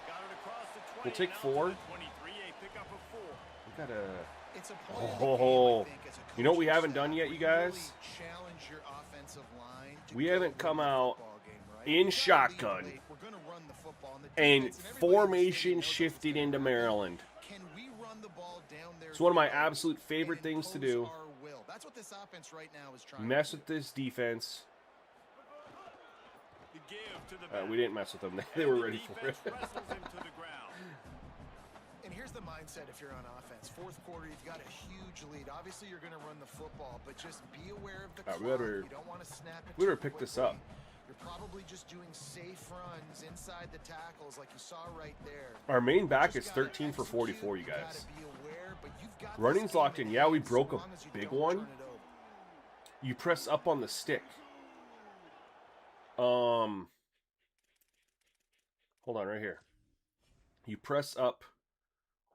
Got it across the 20. We'll take now 4. to the 23, a pickup of 4. We gotta... It's a play in the Oh, game, I think, as a you know what we coaching haven't staff, done yet, where you guys? really challenge your offensive line to We go haven't win come the out football game, right? in We gotta shotgun lead late. We're gonna run the football, and the and defense and everybody formation knows what's shifted gonna into happen. Maryland. Can we run the ball down their It's one of my throat absolute favorite and things to impose do. our will? That's what this offense right now is trying Mess to with this defense. The give to the back. We didn't mess with them. They And were the ready for it. defense wrestles him to the ground. And here's the mindset if you're on offense. 4th quarter, you've got a huge lead. Obviously, you're going to run the football, but just be aware of the clock. we better- You don't want to snap it we better too pick this quickly. up. You're probably just doing safe runs inside the tackles like you saw right there. Our main back Just is gotta 13 for execute. 44, you You've gotta guys. be aware, but you've got this Running's game locked in. Yeah, we hand, so broke a long as you big don't one. turn it over. You press up on the stick. Hold on, right here. You press up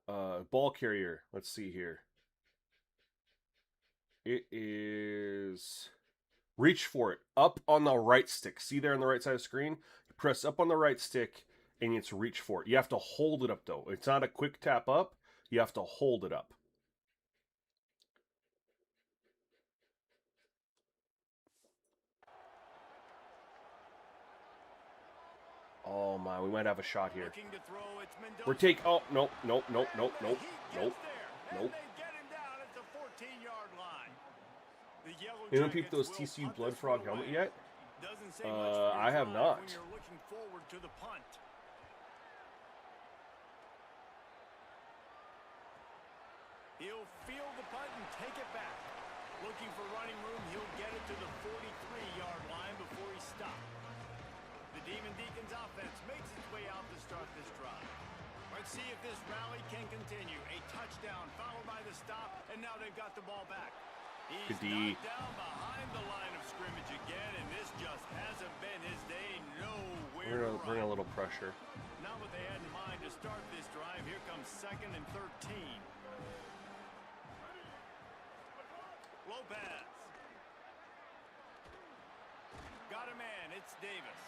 ball carrier. Let's see here. It is reach for it. Up on the right stick. See there on the right side of the screen? You press up on the right stick and it's reach for it. You have to hold it up though. It's not a quick tap up. You have to hold it up. Oh my, we might have a shot here. We're taking. Oh, nope. They get him down at the 14-yard line. The Yellow Anyone peep Jackets those will TCU punt Blood this Frog one helmet away. yet? Doesn't say much for your I have drive not. when you're looking forward to the punt. He'll field the punt and take it back. Looking for running room, he'll get it to the 43-yard line before he stops. The Demon Deacons offense makes its way out to start this drive. Let's see if this rally can continue. A touchdown followed by the stop, and now they've got the ball back. He's Good D. knocked down behind the line of scrimmage again, and this just hasn't been his day. We're Nowhere gonna to bring run. a little pressure. Not what they had in mind to start this drive. Here comes 2nd and 13. Lopez. Got a man. It's Davis.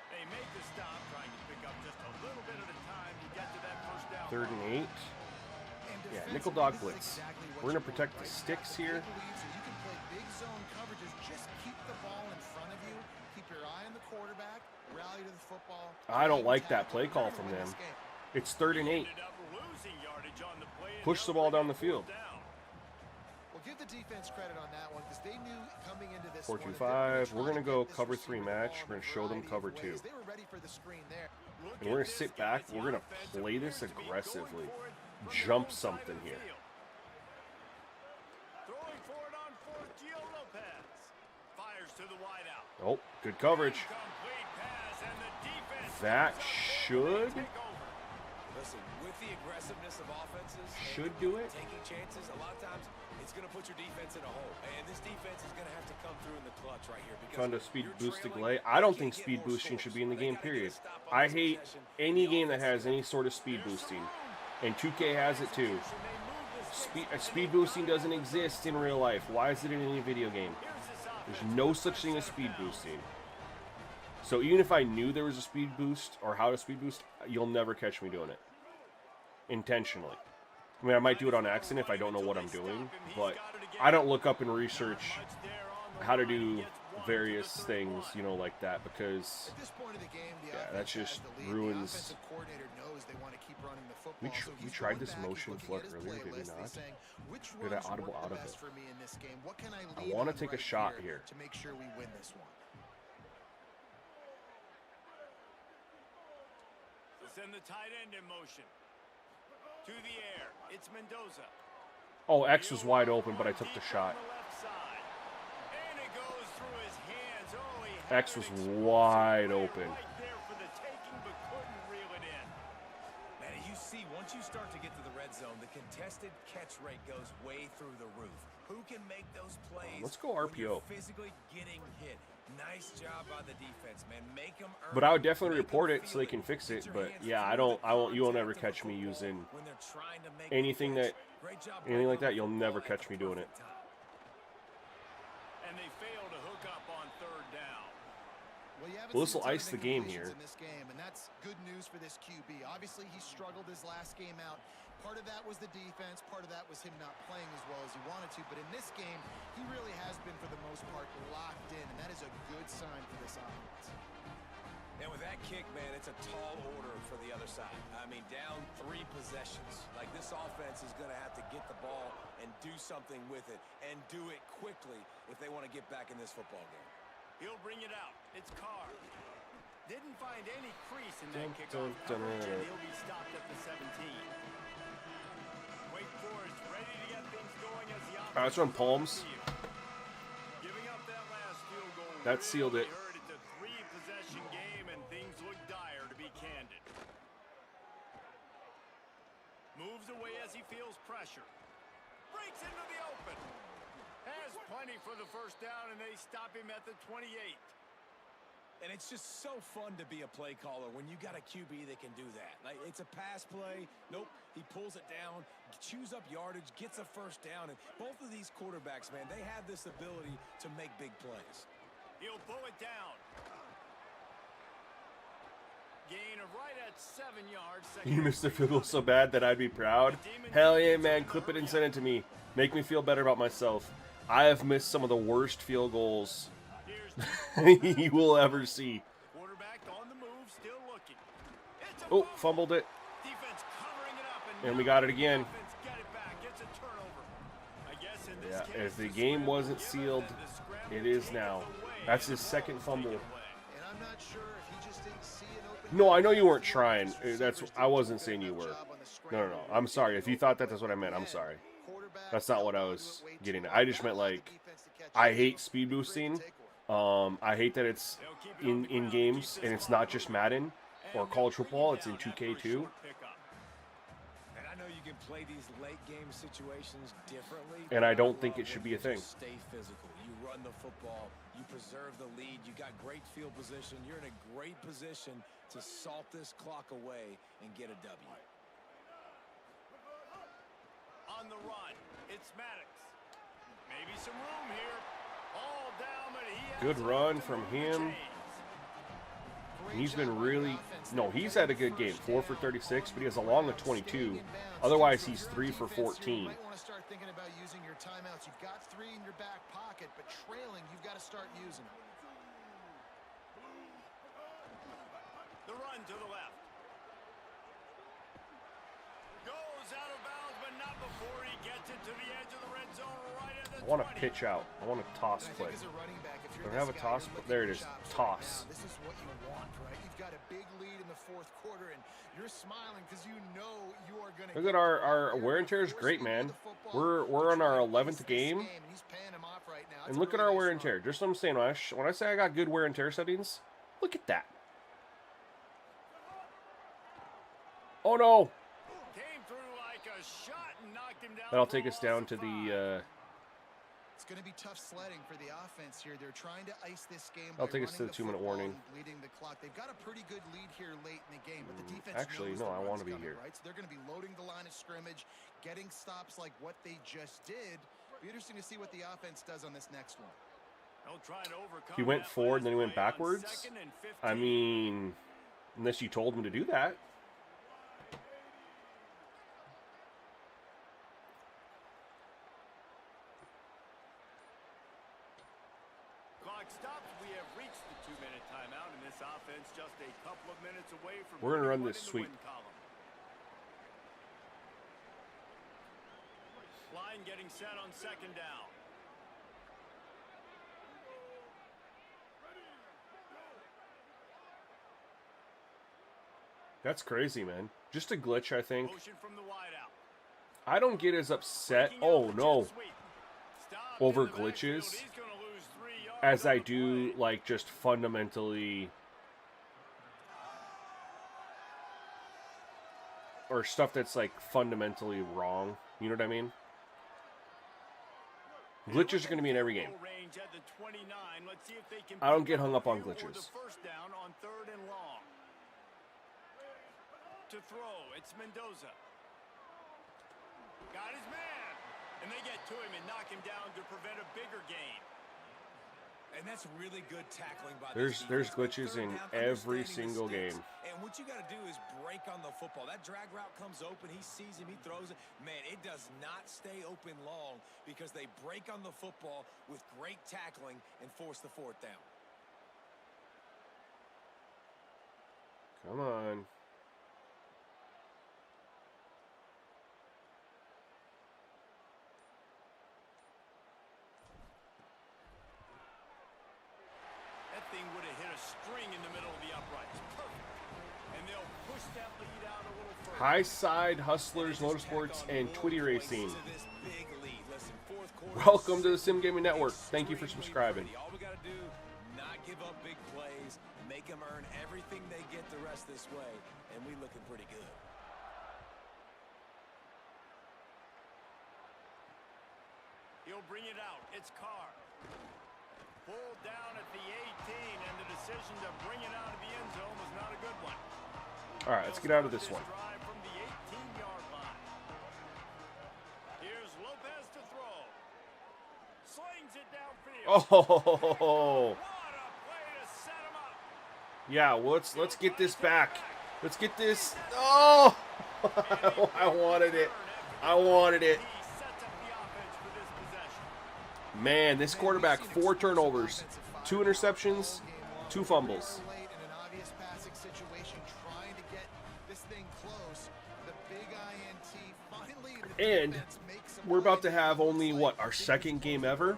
They make the stop, trying to pick up just a little bit at a time to get to that first down. 3rd and 8. Yeah, nickel dog blitz. We're gonna protect the sticks here. So you can play big zone coverages. Just keep the ball in front of you. Keep your eye on the quarterback. Rally to the football. I don't like that play call from them. It's 3rd and 8. Ended up losing yardage on the play and Push the now ball bring down the it field. down. Well, give the defense credit on that one because they knew coming into this 4-2-5. We're gonna go cover 3 match. We're gonna show them cover 2. They were ready for the screen there. Look And we're at gonna this, sit back. guys. We're The gonna offense play this appears to be going aggressively. for it from the Jump left side of something the here. field. Throwing for it on 4th, Gio Lopez. Fires to the wideout. Oh, good coverage. Incomplete pass, and the defense That comes up should big to take over. Listen, with the aggressiveness of offenses, Should do it. taking chances, a lot of times it's going to put your defense in a hole. And this defense is going to have to come through in the clutch right here. Because Trying to speed you're boost to trailing, delay. I don't you think can't speed get more boosting should scores. be in the They game, gotta get a period. stop on I this hate possession. any The game that offense has any sort of speed boosting. And 2K has it too. Speed boosting doesn't exist in real life. Why is it in any video game? There's no such thing as speed boosting. So even if I knew there was a speed boost or how to speed boost, you'll never catch me doing it. Intentionally. I mean, I might do it on accident if I don't know what I'm doing, but I don't look up and research how to do various things, you know, like that, because At this point of the game, the yeah, offense that just has the lead. ruins. The offensive coordinator knows they want to keep running the football. We so he's tried going this back, he's motion looking flood at his earlier, did we playlist, not? he's saying, which Did I runs audible work out the of best it? for me in this game? What can I I lean wanna on take a right shot here. to make sure we win this one? Send the tight end in motion. To the air. It's Mendoza. Oh, X was wide open, but I took the shot. And it goes through his hands. Oh, he had X an was explosive wide play open. Right there for the taking, but couldn't reel it in. Man, you see, once you start to get to the red zone, the contested catch rate goes way through the roof. Who can make those plays? Let's go when you're RPO. physically getting hit. Nice job by the defense, man. Make them earn But I would definitely Make 'em report it feel so they can fix Get it. your But hands yeah, through I won't. You won't contact ever of the catch me football using when they're trying to make anything the that, catch. Great job anything like breaking that. You'll the never football at catch the me doing it. perfect time. And they fail to hook up on 3rd down. Well, you haven't Well, this seen will a ton ice of the game incompletions here. in this game, and that's good news for this QB. Obviously, he struggled his last game out. Part of that was the defense. Part of that was him not playing as well as he wanted to. But in this game, he really has been, for the most part, locked in, and that is a good sign for this offense. And with that kick, man, it's a tall order for the other side. I mean, down 3 possessions. Like, this offense is going to have to get the ball and do something with it, and do it quickly if they want to get back in this football game. He'll bring it out. It's Carr. Didn't find any crease in that Dun, kickoff dun, dun. coverage, and he'll be stopped at the 17. Wake Forest ready to get things going as the offense let's run is on the palms. field. Giving up that last field goal That sealed really it. hurt. It's a 3-possession game, and things look dire, to be candid. Moves away as he feels pressure. Breaks into the open. Has plenty for the first down, and they stop him at the 28. And it's just so fun to be a play caller when you got a QB that can do that. Like, it's a pass play. Nope, he pulls it down, chews up yardage, gets a first down. And both of these quarterbacks, man, they have this ability to make big plays. He'll pull it down. Gain of right at 7 yards. You missed the field goal so bad that I'd be proud. Hell yeah, man. Clip it and send it to me. Make me feel better about myself. I have missed some of the worst field goals you will ever see. Quarterback on the move, still looking. Oh, fumbled it. Defense covering it up, And we got it again. offense get it back. Gets a turnover. I guess in this Yeah, case, if the game wasn't sealed, it is now. That's his second fumble. And I'm not sure if he just didn't see an open. No, I know you weren't trying. I wasn't saying you were. No. I'm sorry. If you thought that's what I meant, I'm sorry. That's not what I was getting at. I just meant, like, I hate speed boosting. I hate that it's in games and it's not just Madden or college football. It's in 2K too. And I know you can play these late game situations differently. And I don't think it should be a thing. Stay physical. You run the football. You preserve the lead. You got great field position. You're in a great position to salt this clock away and get a W. On the run, it's Maddox. Maybe some room here. All down, but he has Good run from him. He's been really... No, he's had a good game. 4 for 36, but he has a long of 22. Otherwise, he's 3 for 14. You might want to start thinking about using your timeouts. You've got 3 in your back pocket, but trailing, you've got to start using them. the run to the left. Goes out of bounds, but not before he gets it to the edge of the red zone right at the I want to 20. pitch out. I want to toss play. Don't have a toss. There it is. Toss. This is what you want, right? You've got a big lead in the fourth quarter, and you're smiling because you know you are going to. Look at our wear and tear is great, man. We're on our 11th game, and look at our wear and tear. Just what I'm saying, when I say I got good wear and tear settings, look at that. Oh no! Came through like a shot and knocked him down. That'll take us down to the. It's going to be tough sledding for the offense here. They're trying to ice this game. I'll take us to the 2-minute warning. Bleeding the clock. They've got a pretty good lead here late in the game, but the defense Actually, knows no, the I want to run's be coming, here. Right? So they're going to be loading the line of scrimmage, getting stops like what they just did. Be interesting to see what the offense does on this next one. They'll try to overcome He went that forward and then he last went play on backwards. 2nd and 15. I mean, unless you told him to do that. Clock stops. We have reached the 2-minute timeout, and this offense just a couple of minutes away from. We're gonna run putting this one in the sweep. win column. Line getting set on 2nd down. That's crazy, man. Just a glitch, I think. Motion from the wideout. I don't get as upset. Breaking out Oh the no. jet sweep. Stopped Over in the backfield. glitches He's gonna lose 3 yards as on I the do play. like just fundamentally or stuff that's like fundamentally wrong. You know what I mean? Glitches are going to be in every game. Range at the 29. Let's see if they can I don't pick get hung up on here or glitches. the first down on 3rd and long. To throw, it's Mendoza. Got his man. And they get to him and knock him down to prevent a bigger gain. And that's really good tackling by There's this defense. glitches Third in down, every understanding the single sticks. game. And what you got to do is break on the football. That drag route comes open. He sees him. He throws it. Man, it does not stay open long because they break on the football with great tackling and force the 4th down. Come on. That thing would have hit a string in the middle of the uprights. Perfect. And they'll push that lead out a little further. High Side Hustlers Motorsports and Twitty Racing. Welcome to the Sim Gaming Network. Thank you for subscribing. All we got to do, not give up big plays, make them earn everything they get the rest this way, and we looking pretty good. He'll bring it out. It's Carr. Pulled down at the 18, and the decision to bring it out of the end zone was not a good one. All right, let's get out of this one. Drive from the 18-yard line. Here's Lopez to throw. Slings it downfield. Oh, What a play to set him up. yeah. Well, let's get this back. Let's get this. Oh, I wanted it. I wanted it. He sets up the offense for this possession. Man, this quarterback, 4 turnovers, 2 interceptions, 2 fumbles. Late in an obvious passing situation, trying to get this thing close. The big INT finally. The And defense makes some we're about to plays. have only, Looks what, like our second game ever?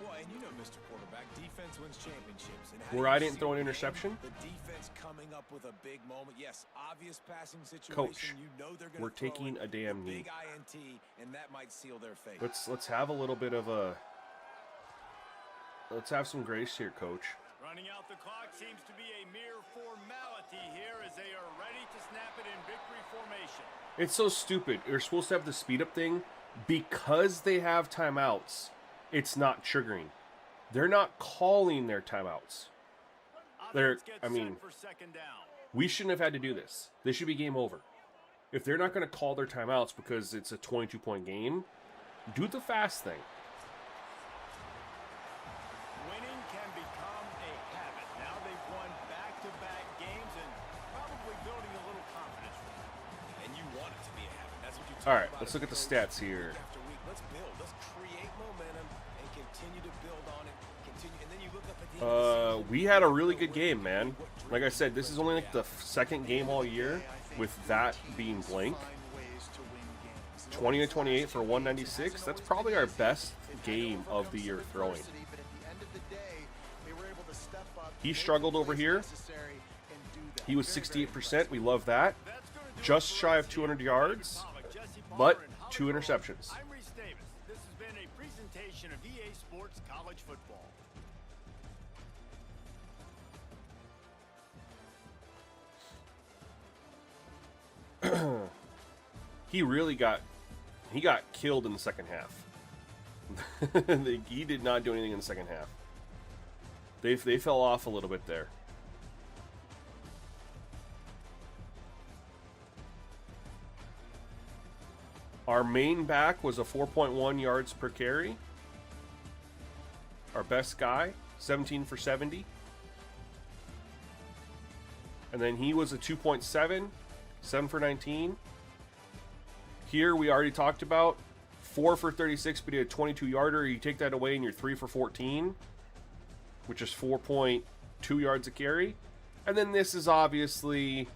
Well, and you know, Mr. Quarterback, defense wins championships. And how Where do you I didn't see throw an the game? interception? The defense coming up with a big moment. Yes, obvious passing situation. Coach, you know they're gonna we're throw taking it. a damn The knee. big INT, and that might seal their fate. Let's have a little bit of a. Let's have some grace here, Coach. Running out the clock seems to be a mere formality here as they are ready to snap it in victory formation. It's so stupid. You're supposed to have the speed up thing because they have timeouts. It's not triggering. They're not calling their timeouts. They're. Offense gets I mean, set for second down. we shouldn't have had to do this. This should be game over. If they're not going to call their timeouts because it's a 22-point game, do the fast thing. Winning can become a habit. Now they've won back-to-back games and probably building a little confidence from it. And you want it to be a habit. That's what you talk All right, about let's as look at the coach. stats here. Week after week, let's build. Let's create momentum and continue to build on it. Continue, and then you look up at the end of the season, We had a really good game, man. Like I said, this is only like the second game all year with that being blank. 20 to 28 for 196. That's probably our best game of the year throwing. He struggled over here. He was 68%. We love that. Just shy of 200 yards, but 2 interceptions. I'm Reese Davis. This has been a presentation of EA Sports College Football. He got killed in the second half. He did not do anything in the second half. They fell off a little bit there. Our main back was a 4.1 yards per carry. Our best guy, 17 for 70. And then he was a 2.7, 7 for 19. Here we already talked about 4 for 36, but he had a 22-yarder. You take that away and you're 3 for 14, which is 4.2 yards a carry. And then this is obviously,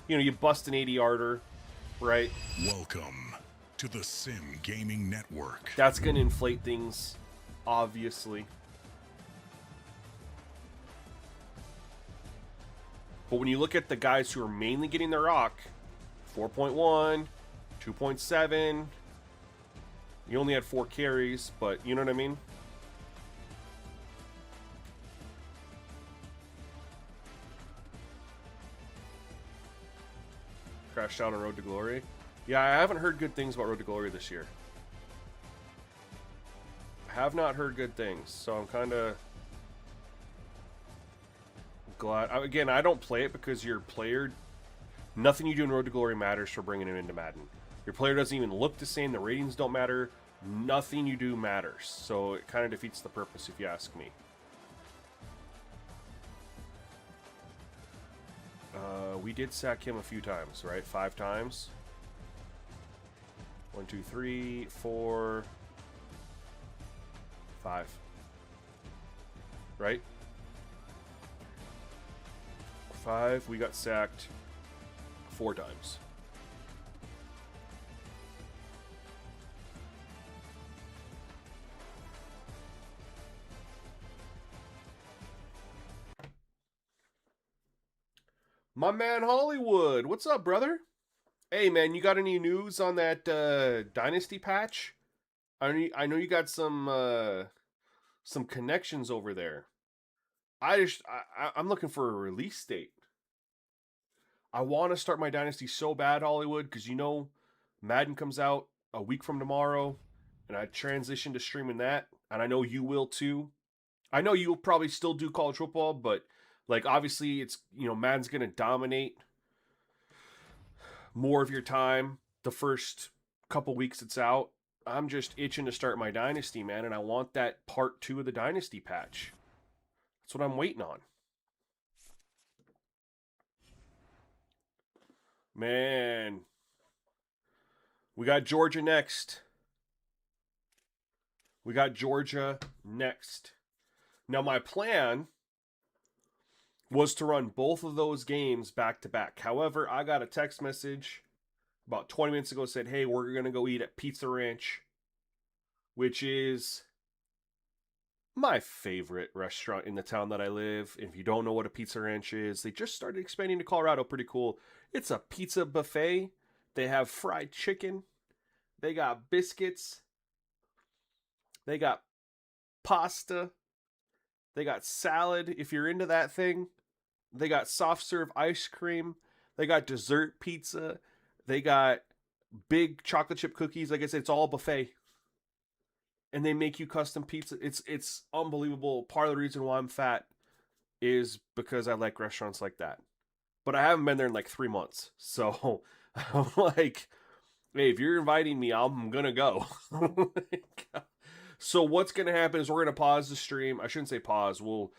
you bust an 80-yarder, right? Welcome to the Sim Gaming Network. That's going to inflate things, obviously. But when you look at the guys who are mainly getting the rock, 4.1, 2.7, you only had 4 carries, but you know what I mean? Crashed out on Road to Glory. Yeah, I haven't heard good things about Road to Glory this year. Have not heard good things, so I'm kind of glad. Again, I don't play it because your player, nothing you do in Road to Glory matters for bringing him into Madden. Your player doesn't even look the same. The ratings don't matter. Nothing you do matters. So it kind of defeats the purpose, if you ask me. We did sack him a few times, right? 5 times. 1, 2, 3, 4, 5. Right? 5. We got sacked 4 times. My man Hollywood, what's up, brother? Hey, man, you got any news on that Dynasty patch? I know you got some connections over there. I'm looking for a release date. I want to start my Dynasty so bad, Hollywood, because Madden comes out a week from tomorrow, and I transition to streaming that, and I know you will too. I know you'll probably still do college football, but like obviously it's, you know, Madden's going to dominate more of your time the first couple weeks it's out. I'm just itching to start my dynasty, man, and I want that part 2 of the dynasty patch. That's what I'm waiting on. Man. We got Georgia next. Now my plan was to run both of those games back to back. However, I got a text message about 20 minutes ago said, hey, we're going to go eat at Pizza Ranch, which is my favorite restaurant in the town that I live. If you don't know what a Pizza Ranch is, they just started expanding to Colorado. Pretty cool. It's a pizza buffet. They have fried chicken. They got biscuits. They got pasta. They got salad, if you're into that thing. They got soft serve ice cream. They got dessert pizza. They got big chocolate chip cookies. Like I said, it's all buffet. And they make you custom pizza. It's unbelievable. Part of the reason why I'm fat is because I like restaurants like that. But I haven't been there in like 3 months. So I'm like, hey, if you're inviting me, I'm going to go. So what's going to happen is we're going to pause the stream. I shouldn't say pause. We'll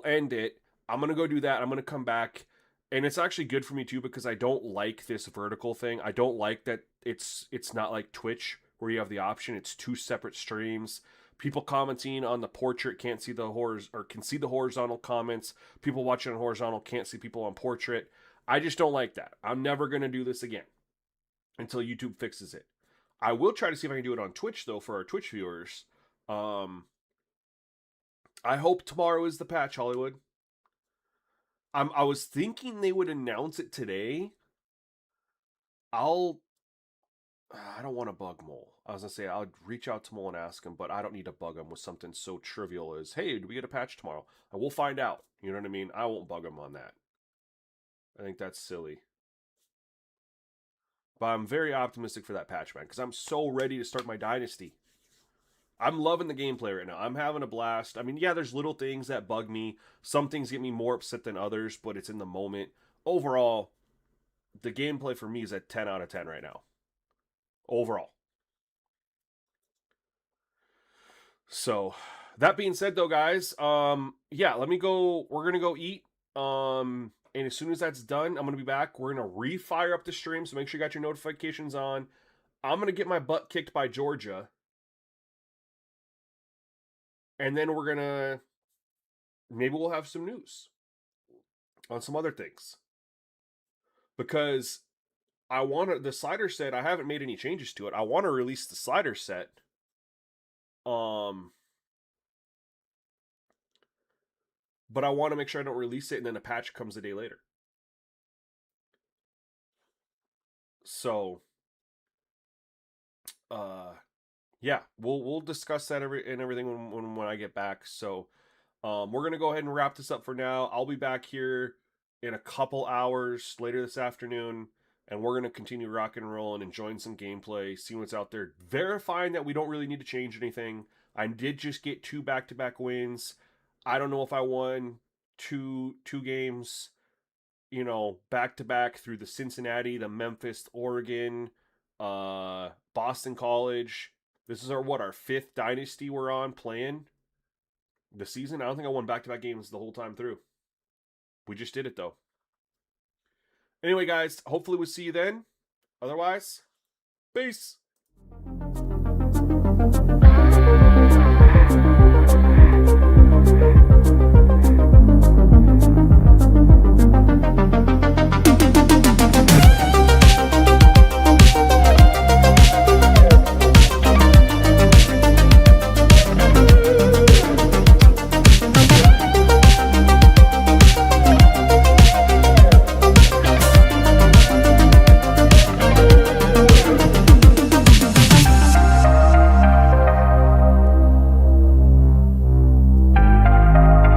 end it. I'm going to go do that. I'm going to come back. And it's actually good for me too because I don't like this vertical thing. I don't like that it's not like Twitch where you have the option. It's 2 separate streams. People commenting on the portrait can't see the can see the horizontal comments. People watching on horizontal can't see people on portrait. I just don't like that. I'm never going to do this again until YouTube fixes it. I will try to see if I can do it on Twitch though for our Twitch viewers. I hope tomorrow is the patch, Hollywood. I was thinking they would announce it today. I don't want to bug Mole. I was going to say, I'll reach out to Mole and ask him, but I don't need to bug him with something so trivial as, hey, do we get a patch tomorrow? And we'll find out. You know what I mean? I won't bug him on that. I think that's silly. But I'm very optimistic for that patch, man, because I'm so ready to start my dynasty. I'm loving the gameplay right now. I'm having a blast. I mean, yeah, there's little things that bug me. Some things get me more upset than others, but it's in the moment. Overall, the gameplay for me is at 10 out of 10 right now. Overall. So, that being said though, guys, yeah, let me go. We're going to go eat. And as soon as that's done, I'm going to be back. We're going to refire up the stream, so make sure you got your notifications on. I'm going to get my butt kicked by Georgia. And then we're going to, maybe we'll have some news on some other things. Because the slider set, I haven't made any changes to it. I want to release the slider set. But I want to make sure I don't release it and then a patch comes a day later. So, yeah, we'll discuss that everything when I get back. So, we're gonna go ahead and wrap this up for now. I'll be back here in a couple hours later this afternoon, and we're gonna continue rock and roll and enjoying some gameplay, see what's out there, verifying that we don't really need to change anything. I did just get 2 back-to-back wins. I don't know if I won two games, you know, back-to-back through the Cincinnati, the Memphis, Oregon, Boston College. This is our 5th dynasty we're on playing the season. I don't think I won back-to-back games the whole time through. We just did it, though. Anyway, guys, hopefully we'll see you then. Otherwise, peace.